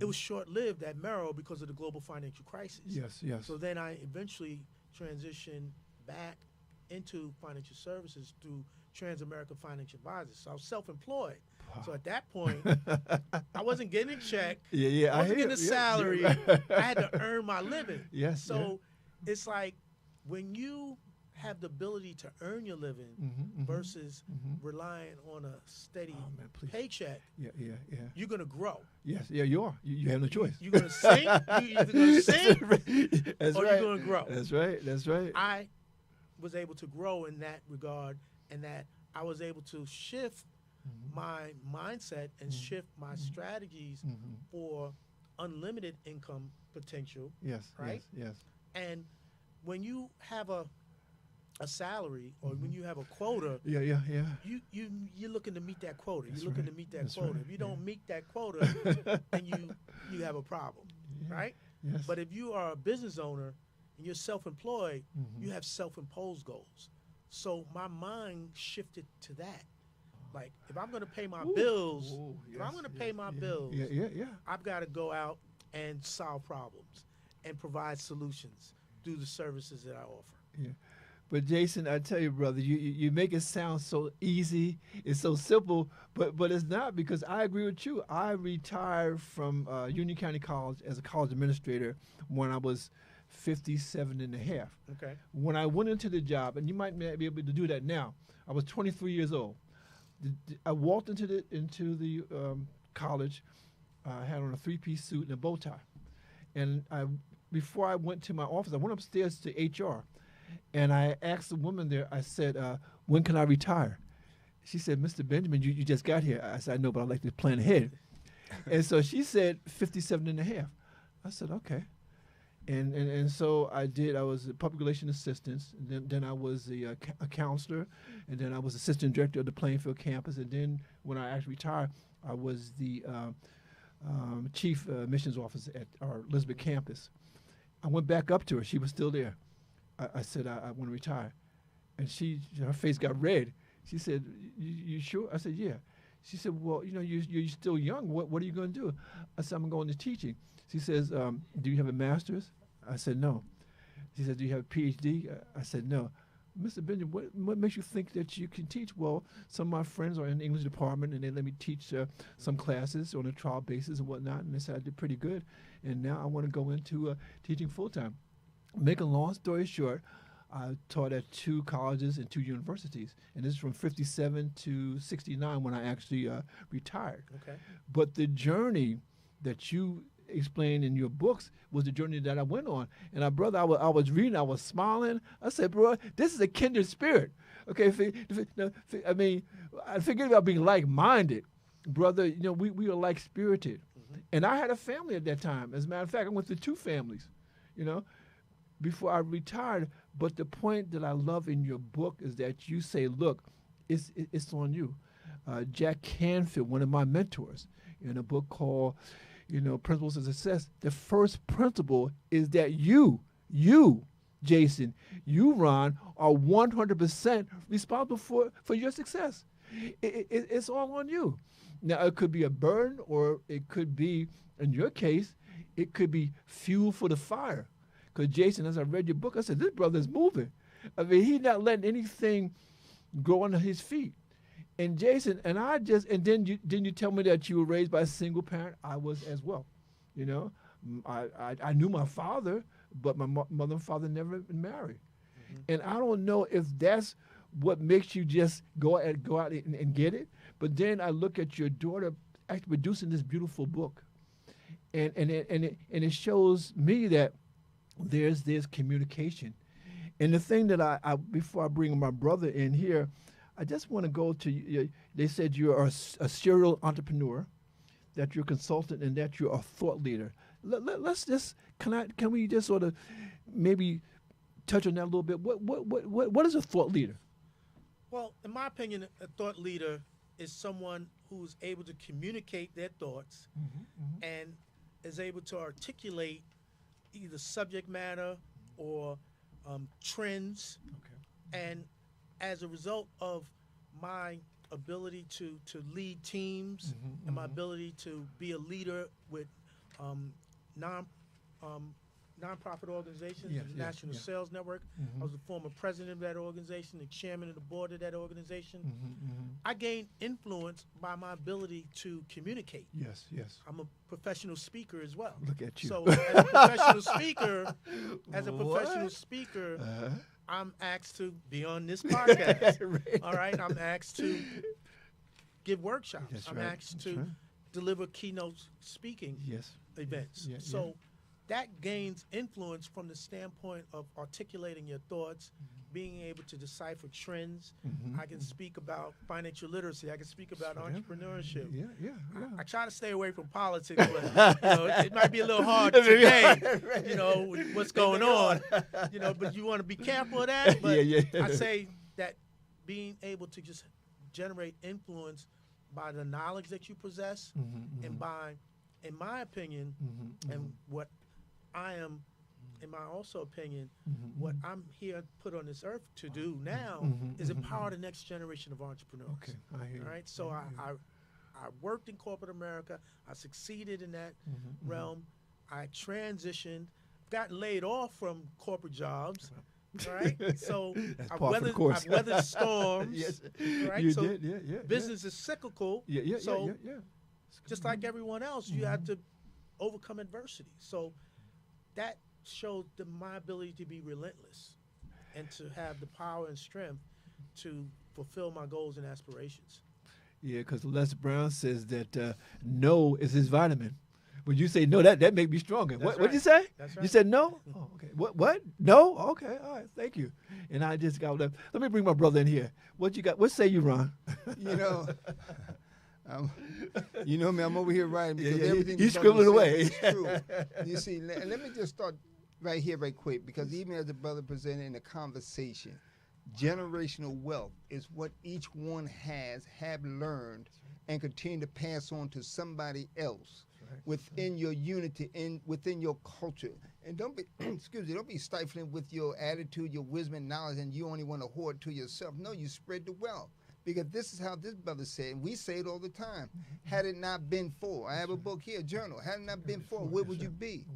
Speaker 3: it was short-lived at Merrill because of the global financial crisis. So then I eventually transitioned back into financial services through Trans-American Financial Advisors. So I was self-employed. Wow. So at that point, I wasn't getting a check. I wasn't getting a salary. I had to earn my living. So it's like when you have the ability to earn your living versus relying on a steady paycheck, you're going to grow.
Speaker 2: Yes, yeah, you are. You have no choice.
Speaker 3: You're going to sing. You're either going to sing
Speaker 2: That's
Speaker 3: or
Speaker 2: right.
Speaker 3: you're going to grow.
Speaker 2: That's right. That's right.
Speaker 3: I was able to grow in that regard, and that I was able to shift my mindset and shift my strategies for unlimited income potential.
Speaker 2: Yes,
Speaker 3: right?
Speaker 2: yes.
Speaker 3: And when you have a salary or when you have a quota,
Speaker 2: you're
Speaker 3: looking to meet that quota.
Speaker 2: That's
Speaker 3: you're looking
Speaker 2: right.
Speaker 3: to meet that
Speaker 2: That's
Speaker 3: quota.
Speaker 2: right.
Speaker 3: If you don't meet that quota, then you have a problem, right?
Speaker 2: Yes.
Speaker 3: But if you are a business owner and you're self-employed, you have self-imposed goals. So my mind shifted to that. Like, if I'm going to pay my bills, if I'm going to pay my bills, I've got to go out and solve problems and provide solutions through the services that I offer.
Speaker 2: Yeah. But Jason, I tell you, brother, you make it sound so easy. It's so simple, but it's not, because I agree with you. I retired from Union County College as a college administrator when I was 57 and a half.
Speaker 3: Okay.
Speaker 2: When I went into the job, and you might not be able to do that now, I was 23 years old. I walked into the college. I had on a three-piece suit and a bow tie. And before I went to my office, I went upstairs to HR. And I asked the woman there, I said, when can I retire? She said, Mr. Benjamin, you just got here. I said, I know, but I'd like to plan ahead. And so she said 57 and a half. I said, okay. And so I did. I was a public relations assistant. And then I was a counselor. And then I was assistant director of the Plainfield campus. And then when I actually retired, I was the chief admissions officer at our Elizabeth campus. I went back up to her. She was still there. I said, I want to retire. And her face got red. She said, you sure? I said, yeah. She said, well, you're still young. What are you going to do? I said, I'm going to teaching. She says, do you have a master's? I said, no. She said, do you have a PhD? I said, no. Mr. Benjamin, what makes you think that you can teach? Well, some of my friends are in the English department, and they let me teach some classes on a trial basis and whatnot, and they said I did pretty good. And now I want to go into teaching full-time. Make a long story short, I taught at 2 colleges and 2 universities, and this is from 57 to 69 when I actually retired.
Speaker 3: Okay.
Speaker 2: But the journey that you explained in your books was the journey that I went on. And brother, I was reading, I was smiling. I said, bro, this is a kindred spirit. Okay, I forget about being like-minded. Brother, we are like-spirited. And I had a family at that time. As a matter of fact, I went through 2 families, before I retired. But the point that I love in your book is that you say, look, it's on you. Jack Canfield, one of my mentors, in a book called, Principles of Success, the first principle is that you, Jason, you, Ron, are 100% responsible for your success. It's all on you. Now, it could be a burden, or it could be, in your case, it could be fuel for the fire. Because Jason, as I read your book, I said, this brother's moving. I mean, he's not letting anything go under his feet. And Jason, and then you tell me that you were raised by a single parent. I was as well. I knew my father, but my mother and father never been married. And I don't know if that's what makes you just go out and get it. But then I look at your daughter actually producing this beautiful book. And it shows me that there's communication. And the thing that I before I bring my brother in here, I just want to go to, they said you're a serial entrepreneur, that you're a consultant, and that you're a thought leader. Let's just, can we just sort of maybe touch on that a little bit? What is a thought leader?
Speaker 3: Well, in my opinion, a thought leader is someone who's able to communicate their thoughts and is able to articulate either subject matter or trends. Okay. And as a result of my ability to lead teams and my ability to be a leader with nonprofit organizations, the National Sales Network. I was the former president of that organization, the chairman of the board of that organization. I gained influence by my ability to communicate.
Speaker 2: Yes.
Speaker 3: I'm a professional speaker as well.
Speaker 2: Look at you.
Speaker 3: So as a professional speaker, I'm asked to be on this podcast.
Speaker 2: Right.
Speaker 3: All right, I'm asked to give workshops.
Speaker 2: That's
Speaker 3: I'm
Speaker 2: right.
Speaker 3: asked
Speaker 2: That's
Speaker 3: to
Speaker 2: right.
Speaker 3: deliver keynote speaking
Speaker 2: Yes.
Speaker 3: events.
Speaker 2: Yeah,
Speaker 3: So that gains influence from the standpoint of articulating your thoughts, being able to decipher trends. I can speak about financial literacy. I can speak about entrepreneurship.
Speaker 2: Yeah, yeah, yeah.
Speaker 3: I try to stay away from politics, but it might be a little hard today. With what's going on. But you want to be careful of that. But I say that being able to just generate influence by the knowledge that you possess, and by, in my opinion, and what I am, in my also opinion, what I'm here put on this earth to do now is empower the next generation of entrepreneurs.
Speaker 2: Okay, I hear you.
Speaker 3: All right, so I worked in corporate America. I succeeded in that realm. I transitioned, got laid off from corporate jobs. Right, so I've weathered storms.
Speaker 2: Yes,
Speaker 3: right,
Speaker 2: you
Speaker 3: so
Speaker 2: did. Yeah.
Speaker 3: business is cyclical.
Speaker 2: Yeah.
Speaker 3: So
Speaker 2: Yeah.
Speaker 3: just like everyone else, you have to overcome adversity. So that showed my ability to be relentless and to have the power and strength to fulfill my goals and aspirations.
Speaker 2: Yeah, because Les Brown says that no is his vitamin. When you say no, that make me stronger.
Speaker 3: That's
Speaker 2: What'd you
Speaker 3: right.
Speaker 2: say?
Speaker 3: That's
Speaker 2: You
Speaker 3: right.
Speaker 2: said no? Oh, okay. What? No? Okay. All right. Thank you. And I just got left. Let me bring my brother in here. What you got? What say you, Ron?
Speaker 1: You know me, I'm over here writing because everything
Speaker 2: he's
Speaker 1: the brother
Speaker 2: scribbling
Speaker 1: said
Speaker 2: away.
Speaker 1: is true. You see, and let me just start right here, right quick, because even as the brother presented in the conversation, generational wealth is what each one have learned and continue to pass on to somebody else within your unity and within your culture. And don't be, don't be stifling with your attitude, your wisdom and knowledge, and you only want to hoard to yourself. No, you spread the wealth. Because this is how this brother said, and we say it all the time. Had it not been for, I have a book here, a journal. Had it not been for, where would you be?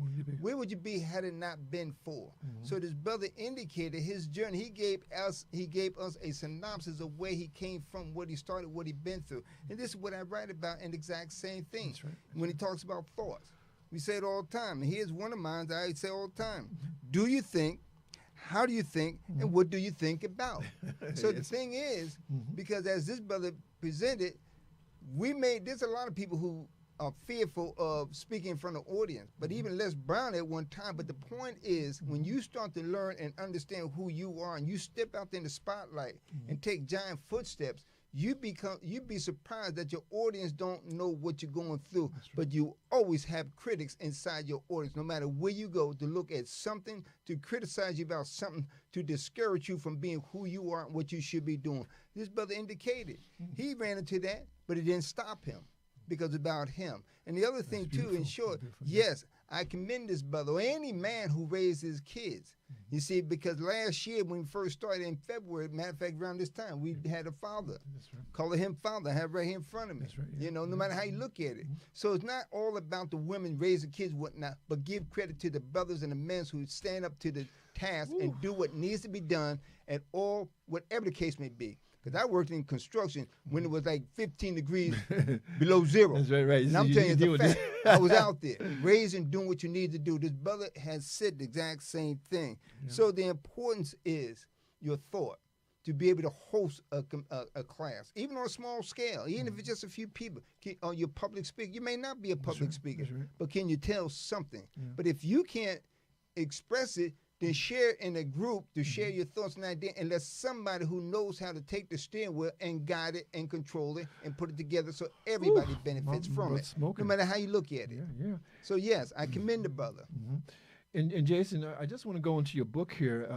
Speaker 1: Where would you be had it not been for? So this brother indicated his journey. He gave us a synopsis of where he came from, what he started, what he been through. And this is what I write about in the exact same thing.
Speaker 2: That's right.
Speaker 1: When he talks about thoughts. We say it all the time. And here's one of mine that I say all the time. Do you think? How do you think, and what do you think about? So the thing is, because as this brother presented, there's a lot of people who are fearful of speaking in front of audience, but even Les Brown at one time. But the point is, when you start to learn and understand who you are, and you step out there in the spotlight and take giant footsteps, you'd be surprised that your audience don't know what you're going through, but you always have critics inside your audience, no matter where you go, to look at something, to criticize you about something, to discourage you from being who you are and what you should be doing. This brother indicated he ran into that, but it didn't stop him because about him. And the other thing too, in short, yes, I commend this brother, or any man who raised his kids. You see, because last year when we first started in February, matter of fact, around this time, we had a father.
Speaker 2: That's right.
Speaker 1: Calling him father, I have right here in front of me.
Speaker 2: That's right, yeah.
Speaker 1: You know, no matter how you look at it. So it's not all about the women raising kids, whatnot, but give credit to the brothers and the men who stand up to the task and do what needs to be done at all, whatever the case may be. Because I worked in construction when it was like 15 degrees below zero.
Speaker 2: That's right.
Speaker 1: And I'm telling you the fact, I was out there, raising, doing what you need to do. This brother has said the exact same thing. Yeah. So the importance is your thought, to be able to host a class, even on a small scale, even if it's just a few people. On your public speaker, you may not be a public speaker, but can you tell something? Yeah. But if you can't express it, then share in a group to share your thoughts and ideas, and let somebody who knows how to take the steering wheel and guide it and control it and put it together so everybody benefits from it, no matter how you look at it.
Speaker 2: Yeah.
Speaker 1: So yes, I commend the brother.
Speaker 2: And Jason, I just want to go into your book here,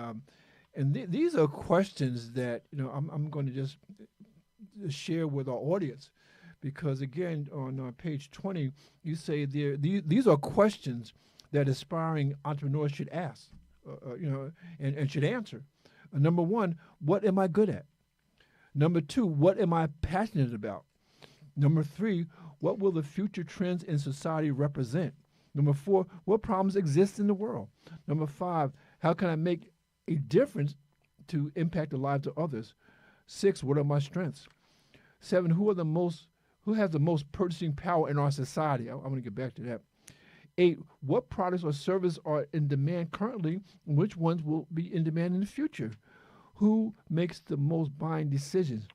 Speaker 2: and these are questions that I'm going to just share with our audience, because again on page 20 you say these are questions that aspiring entrepreneurs should ask. And should answer. Number one, what am I good at? Number two, what am I passionate about? Number three, what will the future trends in society represent? Number four, what problems exist in the world? Number five, how can I make a difference to impact the lives of others? 6, what are my strengths? 7, who has the most purchasing power in our society? I want to get back to that. 8, what products or services are in demand currently, and which ones will be in demand in the future? Who makes the most buying decisions?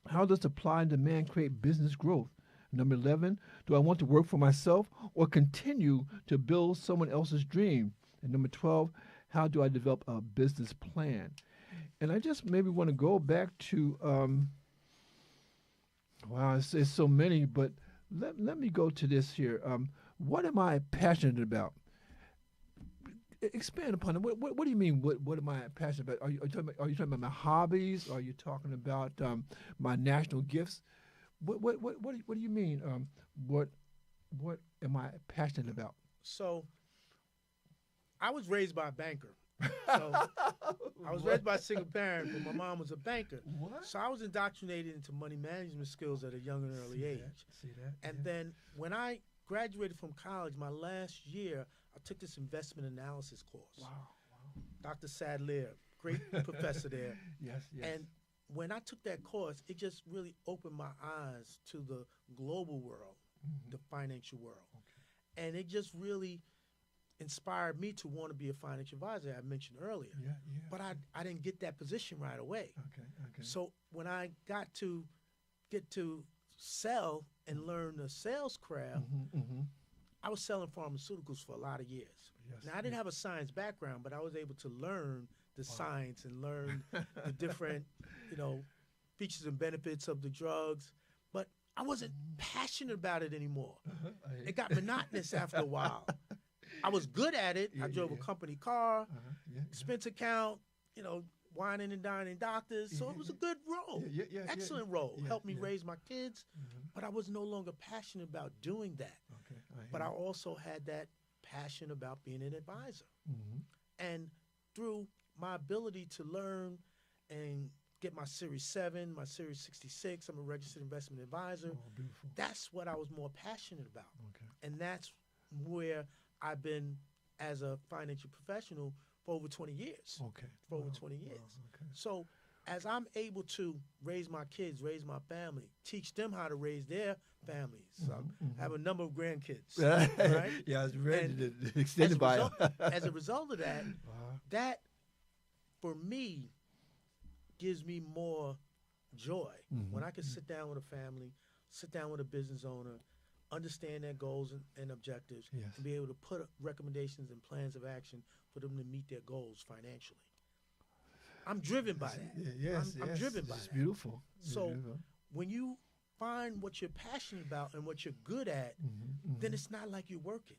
Speaker 2: How does supply and demand create business growth? Number 11, do I want to work for myself or continue to build someone else's dream? And number 12, how do I develop a business plan? And I just maybe want to go back to, wow, it's so many, but let me go to this here. What am I passionate about? Expand upon it. What do you mean? What am I passionate about? Are you talking about my hobbies? Are you talking about my national gifts? What do you mean? What am I passionate about?
Speaker 3: So, I was raised by a banker. So I was raised by a single parent, but my mom was a banker.
Speaker 2: What?
Speaker 3: So I was indoctrinated into money management skills at a young and early age.
Speaker 2: See that?
Speaker 3: And then when I graduated from college, my last year, I took this investment analysis course.
Speaker 2: Wow.
Speaker 3: Dr. Sadler, great professor there.
Speaker 2: Yes.
Speaker 3: And when I took that course, it just really opened my eyes to the global world, the financial world. Okay. And it just really inspired me to want to be a financial advisor, I mentioned earlier.
Speaker 2: Yeah.
Speaker 3: But I didn't get that position right away.
Speaker 2: Okay.
Speaker 3: So when I got to get to sell and learn the sales craft, I was selling pharmaceuticals for a lot of years.
Speaker 2: Yes,
Speaker 3: Now, I didn't have a science background, but I was able to learn the science and learn the different, features and benefits of the drugs. But I wasn't passionate about it anymore. It got monotonous after a while. I was good at it. I drove a company car, expense account, whining and dining doctors. So it was a good role. Excellent role. Helped me raise my kids. But I was no longer passionate about doing that.
Speaker 2: Okay.
Speaker 3: But I also had that passion about being an advisor. And through my ability to learn and get my Series 7, my Series 66, I'm a registered investment advisor.
Speaker 2: Oh, beautiful.
Speaker 3: That's what I was more passionate about.
Speaker 2: Okay.
Speaker 3: And that's where I've been as a financial professional for over 20 years.
Speaker 2: Okay.
Speaker 3: For over 20 years.
Speaker 2: Okay.
Speaker 3: So as I'm able to raise my kids, raise my family, teach them how to raise their families. So I have a number of grandkids. Right?
Speaker 2: Yeah, I was ready
Speaker 3: And
Speaker 2: to extend it by
Speaker 3: as a result of that, that for me gives me more joy when I can sit down with a family, sit down with a business owner, understand their goals and objectives, and be able to put recommendations and plans of action for them to meet their goals financially. I'm driven by that. I'm driven by that.
Speaker 2: It's beautiful.
Speaker 3: So when you find what you're passionate about and what you're good at, then it's not like you're working.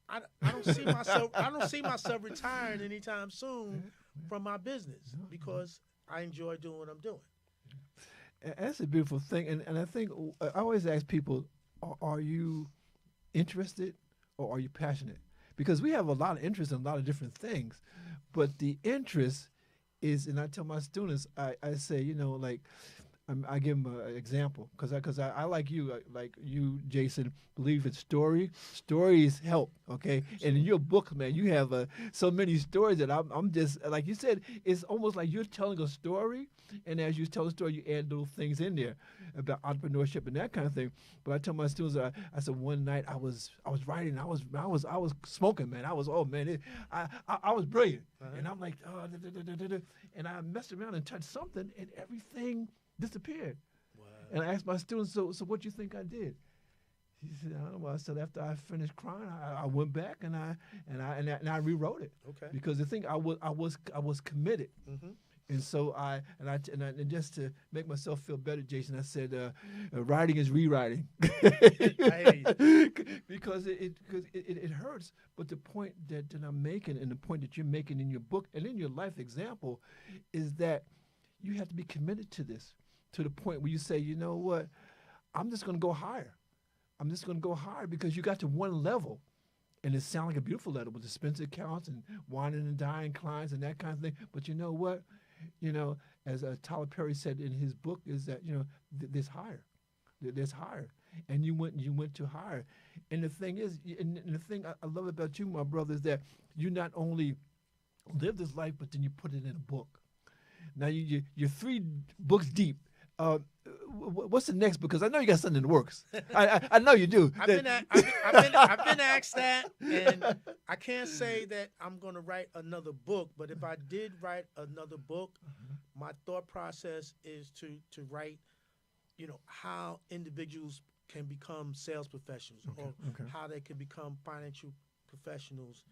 Speaker 3: I don't see myself. I don't see myself retiring anytime soon from my business because I enjoy doing what I'm doing.
Speaker 2: That's a beautiful thing, and I think I always ask people, are you interested or are you passionate? Because we have a lot of interest in a lot of different things, but the interest is, and I tell my students, I say, I give them an example because I like you, Jason, believe in story. Stories help, okay? And in your book, man, you have so many stories that I'm just, like you said, it's almost like you're telling a story, and as you tell a story, you add little things in there about entrepreneurship and that kind of thing. But I tell my students, I said one night I was writing, I was smoking, man. I was I was brilliant, and I'm like, and I messed around and touched something, and everything disappeared. Wow. And I asked my students, so what do you think I did? He said, I don't know. I said, after I finished crying, I went back and I rewrote it.
Speaker 3: Okay.
Speaker 2: Because the thing I was committed. And so and just to make myself feel better, Jason, I said, writing is rewriting. Because it hurts. But the point that I'm making, and the point that you're making in your book and in your life example, is that you have to be committed to this, to the point where you say, you know what, I'm just going to go higher. I'm just going to go higher because you got to one level, and it sounds like a beautiful level with expense accounts and whining and dying clients and that kind of thing. But you know what? As Tyler Perry said in his book, is that, there's higher. There's higher. And you went to higher. And the thing is, and the thing I love about you, my brother, is that you not only live this life, but then you put it in a book. Now you're 3 books deep. what's the next? Because I know you got something in the works. I know you do.
Speaker 3: I've been asked that, and I can't say that I'm going to write another book. But if I did write another book, my thought process is to write, how individuals can become sales professionals, or how they can become financial professionals,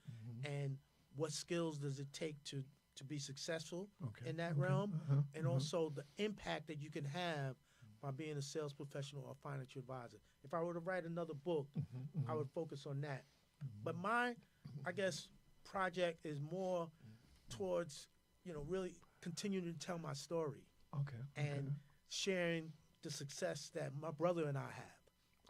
Speaker 3: and what skills does it take to be successful in that realm, and also the impact that you can have by being a sales professional or financial advisor. If I were to write another book, I would focus on that. But my, I guess, project is more towards, really continuing to tell my story and sharing the success that my brother and I have.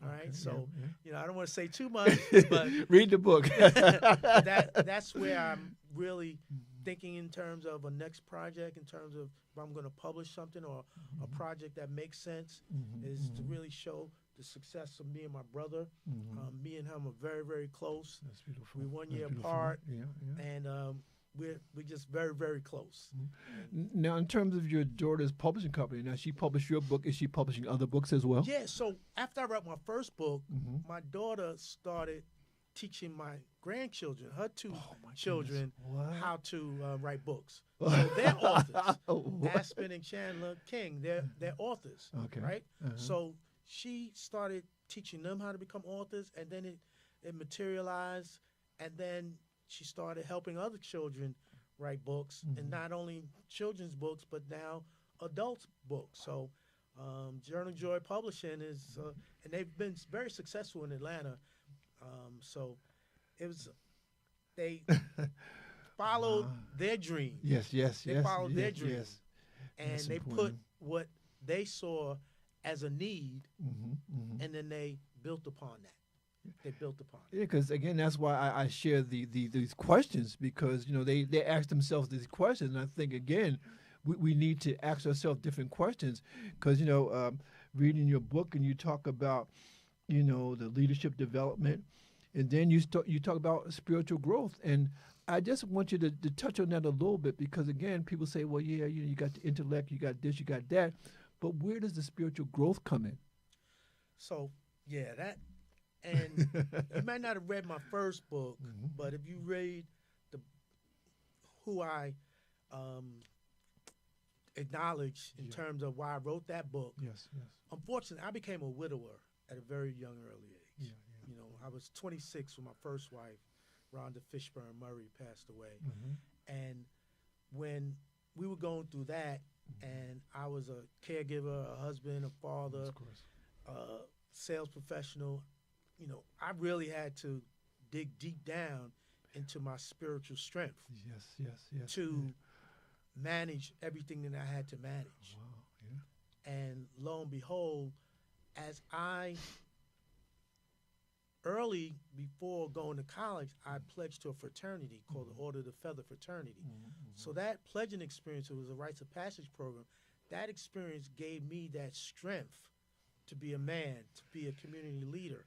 Speaker 3: All right, so I don't want to say too much, but
Speaker 2: read the book.
Speaker 3: That's where I'm really thinking in terms of a next project, in terms of if I'm going to publish something or a project that makes sense, is to really show the success of me and my brother. Me and him are very, very close.
Speaker 2: That's beautiful.
Speaker 3: We're 1 year
Speaker 2: beautiful.
Speaker 3: apart,
Speaker 2: Yeah.
Speaker 3: and we're just very, very close.
Speaker 2: Now, in terms of your daughter's publishing company, now she published your book. Is she publishing other books as well?
Speaker 3: Yeah, so after I wrote my first book, my daughter started teaching my grandchildren, her two children, how to write books. So they're authors. Aspen and Chandler King, they're authors, right? So she started teaching them how to become authors, and then it materialized, and then she started helping other children write books, and not only children's books, but now adults' books. So Journal Joy Publishing is, and they've been very successful in Atlanta. So they followed their dream.
Speaker 2: They
Speaker 3: followed their dream.
Speaker 2: Yes.
Speaker 3: And
Speaker 2: That's
Speaker 3: they
Speaker 2: important.
Speaker 3: put what they saw as a need, and then they built upon that. They built upon it.
Speaker 2: Yeah, because again, that's why I share these questions, because they ask themselves these questions, and I think again we need to ask ourselves different questions, because reading your book and you talk about the leadership development, and then you talk about spiritual growth, and I just want you to touch on that a little bit, because again, people say, well, yeah, you got the intellect, you got this, you got that, but where does the spiritual growth come in?
Speaker 3: So yeah, that. And you might not have read my first book, but if you read who I acknowledge in terms of why I wrote that book, unfortunately, I became a widower at a very young, early age. I was 26 when my first wife, Rhonda Fishburne Murray, passed away. And when we were going through that, and I was a caregiver, a husband, a father, sales professional, I really had to dig deep down into my spiritual strength. To manage everything that I had to manage. And lo and behold, as early before going to college, I pledged to a fraternity called the Order of the Feather Fraternity. So that pledging experience, it was a rites of passage program. That experience gave me that strength to be a man, to be a community leader.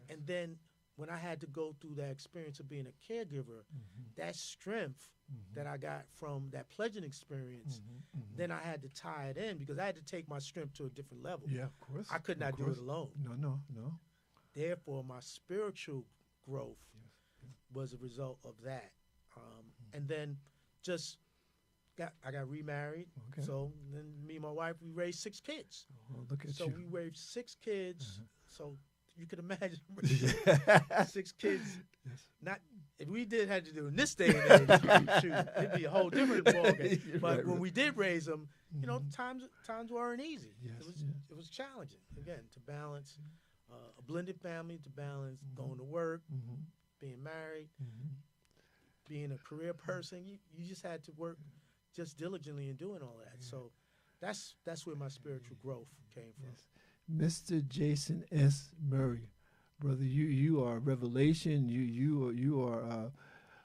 Speaker 3: And then when I had to go through that experience of being a caregiver, that strength that I got from that pledging experience, then I had to tie it in, because I had to take my strength to a different level.
Speaker 2: Yeah, of course.
Speaker 3: I could not do it alone.
Speaker 2: No.
Speaker 3: Therefore, my spiritual growth was a result of that. And then I got remarried. So then me and my wife, we raised 6 kids.
Speaker 2: Look at
Speaker 3: so
Speaker 2: you.
Speaker 3: we raised 6 kids. So you could imagine 6 kids. Not if we had to do in this day and age, shoot, it'd be a whole different ballgame. But when we did raise them, times weren't easy. It was challenging, again, to balance a blended family, to balance going to work, being married, being a career person. You just had to work just diligently in doing all that. So that's where my spiritual growth came from.
Speaker 2: Mr. Jason S. Murray, brother, you are a revelation. You are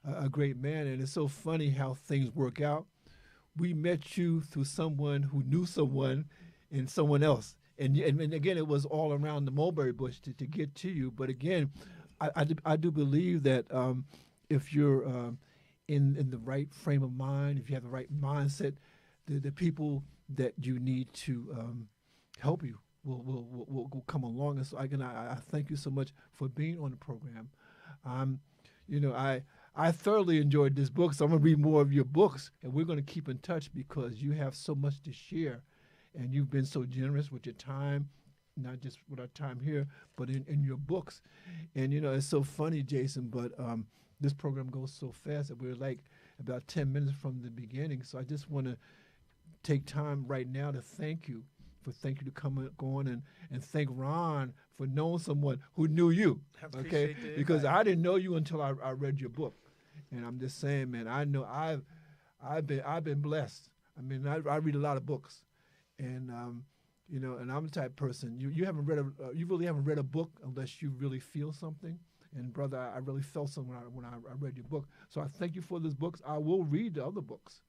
Speaker 2: a great man, and it's so funny how things work out. We met you through someone who knew someone and someone else, and again, it was all around the mulberry bush to get to you. But again, I do believe that if you're in the right frame of mind, if you have the right mindset, the people that you need to help you will come along. And so I thank you so much for being on the program. I thoroughly enjoyed this book, so I'm going to read more of your books, and we're going to keep in touch because you have so much to share, and you've been so generous with your time, not just with our time here, but in your books. And, it's so funny, Jason, but this program goes so fast that we're like about 10 minutes from the beginning, so I just want to take time right now to thank you to come on and thank Ron for knowing someone who knew you, okay? Because I didn't know you until I read your book. And I'm just saying, man, I know I've been blessed. I mean, I read a lot of books, and and I'm the type of person you really haven't read a book unless you really feel something. And brother, I really felt something when I read your book. So I thank you for those books. I will read the other books,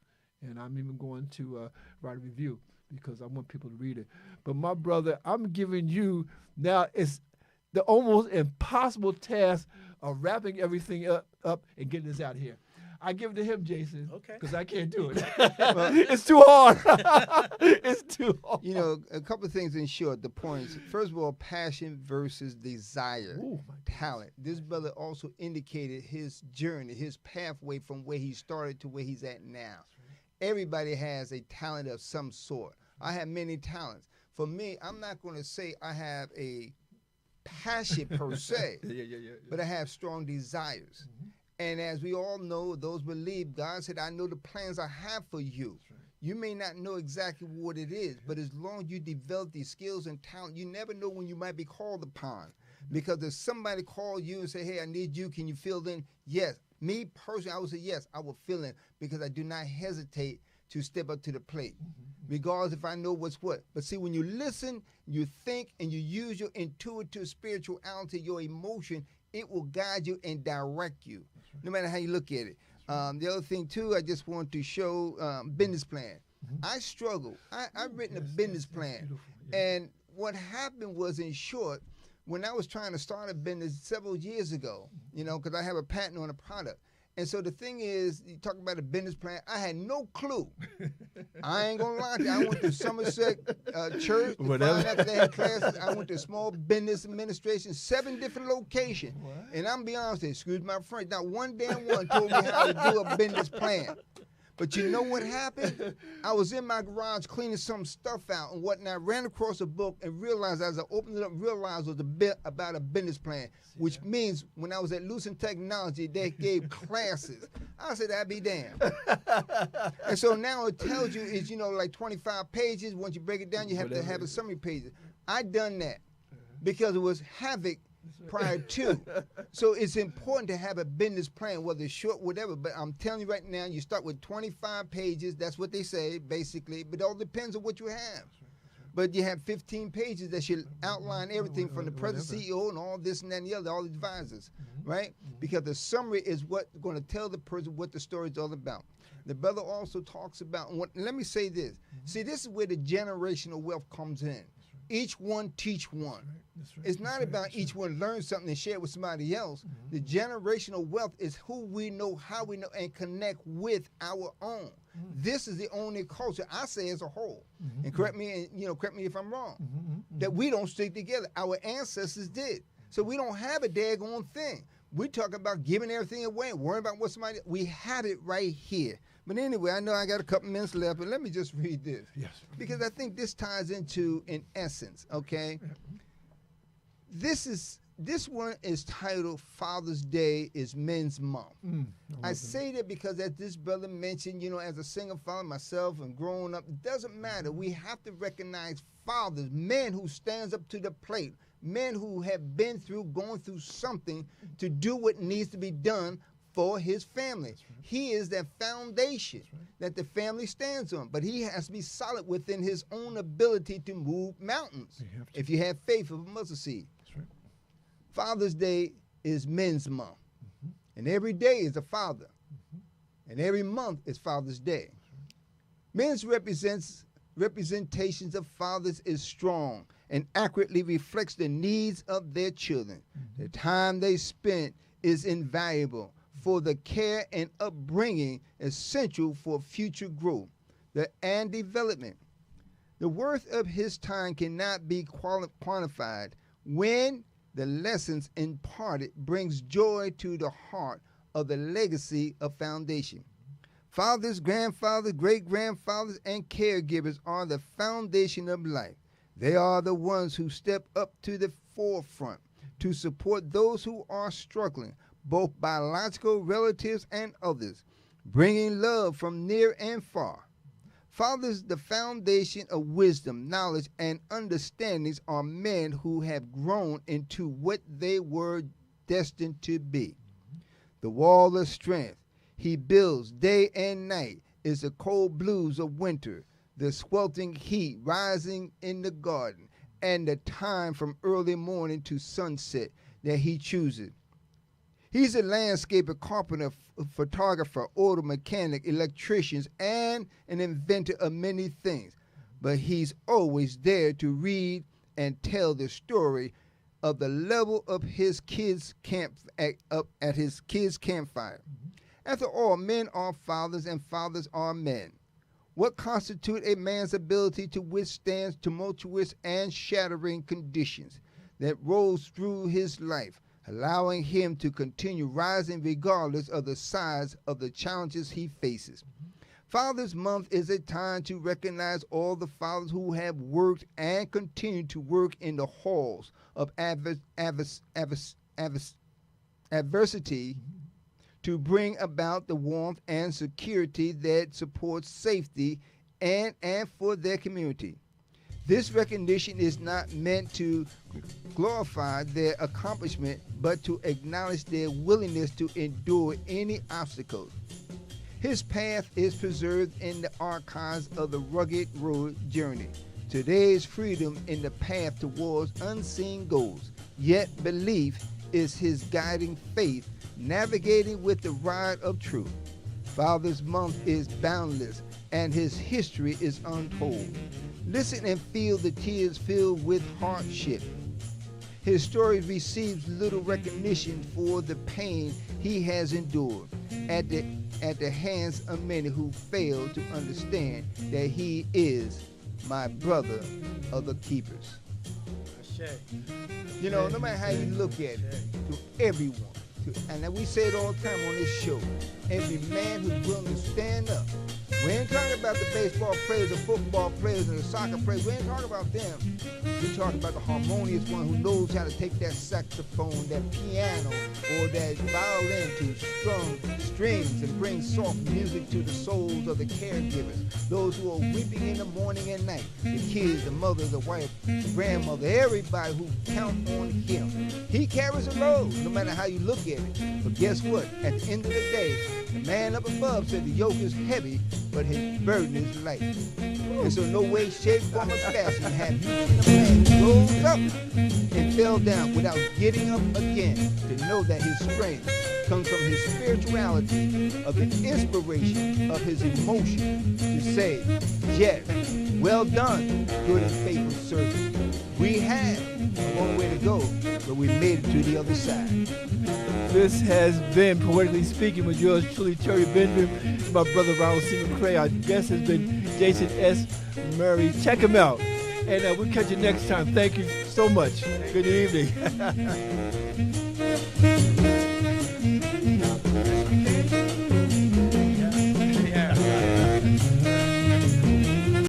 Speaker 2: and I'm even going to write a review because I want people to read it. But my brother, I'm giving you now. It's the almost impossible task of wrapping everything up and getting this out of here. I give it to him, Jason, because I can't do it. It's too hard. It's too hard.
Speaker 1: A couple of things in short. The points. First of all, passion versus desire, talent. This brother also indicated his journey, his pathway from where he started to where he's at now. Everybody has a talent of some sort. I have many talents. For me, I'm not going to say I have a passion per se, but I have strong desires. And as we all know, those believe, God said, I know the plans I have for you. You may not know exactly what it is, but as long as you develop these skills and talent, you never know when you might be called upon. Because if somebody called you and say, hey, I need you, can you fill in? Yes. Me personally, I would say, yes, I will fill in because I do not hesitate to step up to the plate, regardless if I know what's what. But see, when you listen, you think, and you use your intuitive spirituality, your emotion, it will guide you and direct you, no matter how you look at it. The other thing, too, I just want to show business plan. I struggle. I've written a business plan. And what happened was, in short, when I was trying to start a business several years ago, because I have a patent on a product. And so the thing is, you talk about a business plan, I had no clue. I ain't going to lie to you. I went to Somerset Church to find out that they had classes. I went to Small Business Administration, 7 different locations. What? And I'm be honest with you, excuse my French, not one damn one told me how to do a business plan. But you know what happened? I was in my garage cleaning some stuff out and whatnot. I ran across a book and realized, as I opened it up, realized it was a bit about a business plan, which means when I was at Lucent Technology, they gave classes. I said, I'd be damned. And so now it tells you it's, like 25 pages. Once you break it down, you have to have a summary pages. I done that because it was havoc prior to. So it's important to have a business plan, whether it's short, whatever. But I'm telling you right now, you start with 25 pages. That's what they say, basically. But it all depends on what you have. But you have 15 pages that should outline everything from the present CEO and all this and that and the other, all the advisors, right? Because the summary is what's going to tell the person what the story is all about. The brother also talks about, let me say this. See, this is where the generational wealth comes in. Each one teach one. It's not about each one learn something and share it with somebody else. The generational wealth is who we know, how we know, and connect with our own. This is the only culture, I say as a whole, and correct me if I'm wrong, that we don't stick together. Our ancestors did. So we don't have a daggone thing. We talk about giving everything away and worrying about what somebody, we have it right here. But anyway, I know I got a couple minutes left, but let me just read this. Yes. Because I think this ties into, in essence, okay? This one is titled Father's Day is Men's Month. I say that because as this brother mentioned, as a single father myself and growing up, it doesn't matter. We have to recognize fathers, men who stands up to the plate, men who have been through, going through something to do what needs to be done for his family. He is that foundation that the family stands on, but he has to be solid within his own ability to move mountains if you have faith of a mustard seed. Father's Day is Men's Month, and every day is a father, and every month is Father's Day. Men's representations of fathers is strong and accurately reflects the needs of their children. The time they spent is invaluable for the care and upbringing essential for future growth and development. The worth of his time cannot be quantified when the lessons imparted brings joy to the heart of the legacy of foundation. Fathers, grandfathers, great-grandfathers, and caregivers are the foundation of life. They are the ones who step up to the forefront to support those who are struggling, both biological relatives and others, bringing love from near and far. Fathers, the foundation of wisdom, knowledge, and understandings are men who have grown into what they were destined to be. The wall of strength he builds day and night is the cold blues of winter, the sweltering heat rising in the garden, and the time from early morning to sunset that he chooses. He's a landscaper, carpenter, photographer, auto mechanic, electrician, and an inventor of many things. But he's always there to read and tell the story of the level of his kids' camp at his kids' campfire. After all, men are fathers and fathers are men. What constitutes a man's ability to withstand tumultuous and shattering conditions that rolls through his life, allowing him to continue rising regardless of the size of the challenges he faces. Father's Month is a time to recognize all the fathers who have worked and continue to work in the halls of adversity to bring about the warmth and security that supports safety and for their community. This recognition is not meant to glorify their accomplishment, but to acknowledge their willingness to endure any obstacles. His path is preserved in the archives of the rugged road journey. Today's freedom in the path towards unseen goals, yet belief is his guiding faith, navigating with the ride of truth. Father's Month is boundless, and his history is untold. Listen and feel the tears filled with hardship. His story receives little recognition for the pain he has endured at the hands of many who fail to understand that he is my brother of the keepers. You know, no matter how you look at it, to everyone, and we say it all the time on this show, every man who's willing to stand up. We ain't talking about the baseball players, the football players, and the soccer players. We ain't talking about them. We're talking about the harmonious one who knows how to take that saxophone, that piano, or that violin to strum strings and bring soft music to the souls of the caregivers, those who are weeping in the morning and night, the kids, the mother, the wife, the grandmother, everybody who count on him. He carries a load, no matter how you look at it. But guess what? At the end of the day, the man up above said the yoke is heavy, but his burden is light. And so no way, shape, form, or fashion have you seen a man who rose up and fell down without getting up again, to know that his strength comes from his spirituality, of the inspiration of his emotion, to say, yes, well done, good and faithful servant. We have a long way to go, but we made it to the other side.
Speaker 2: This has been Poetically Speaking with yours truly, Terry Benjamin, my brother Ronald C. McCray. Our guest has been Jason S. Murray. Check him out. And we'll catch you next time. Thank you so much. Good evening.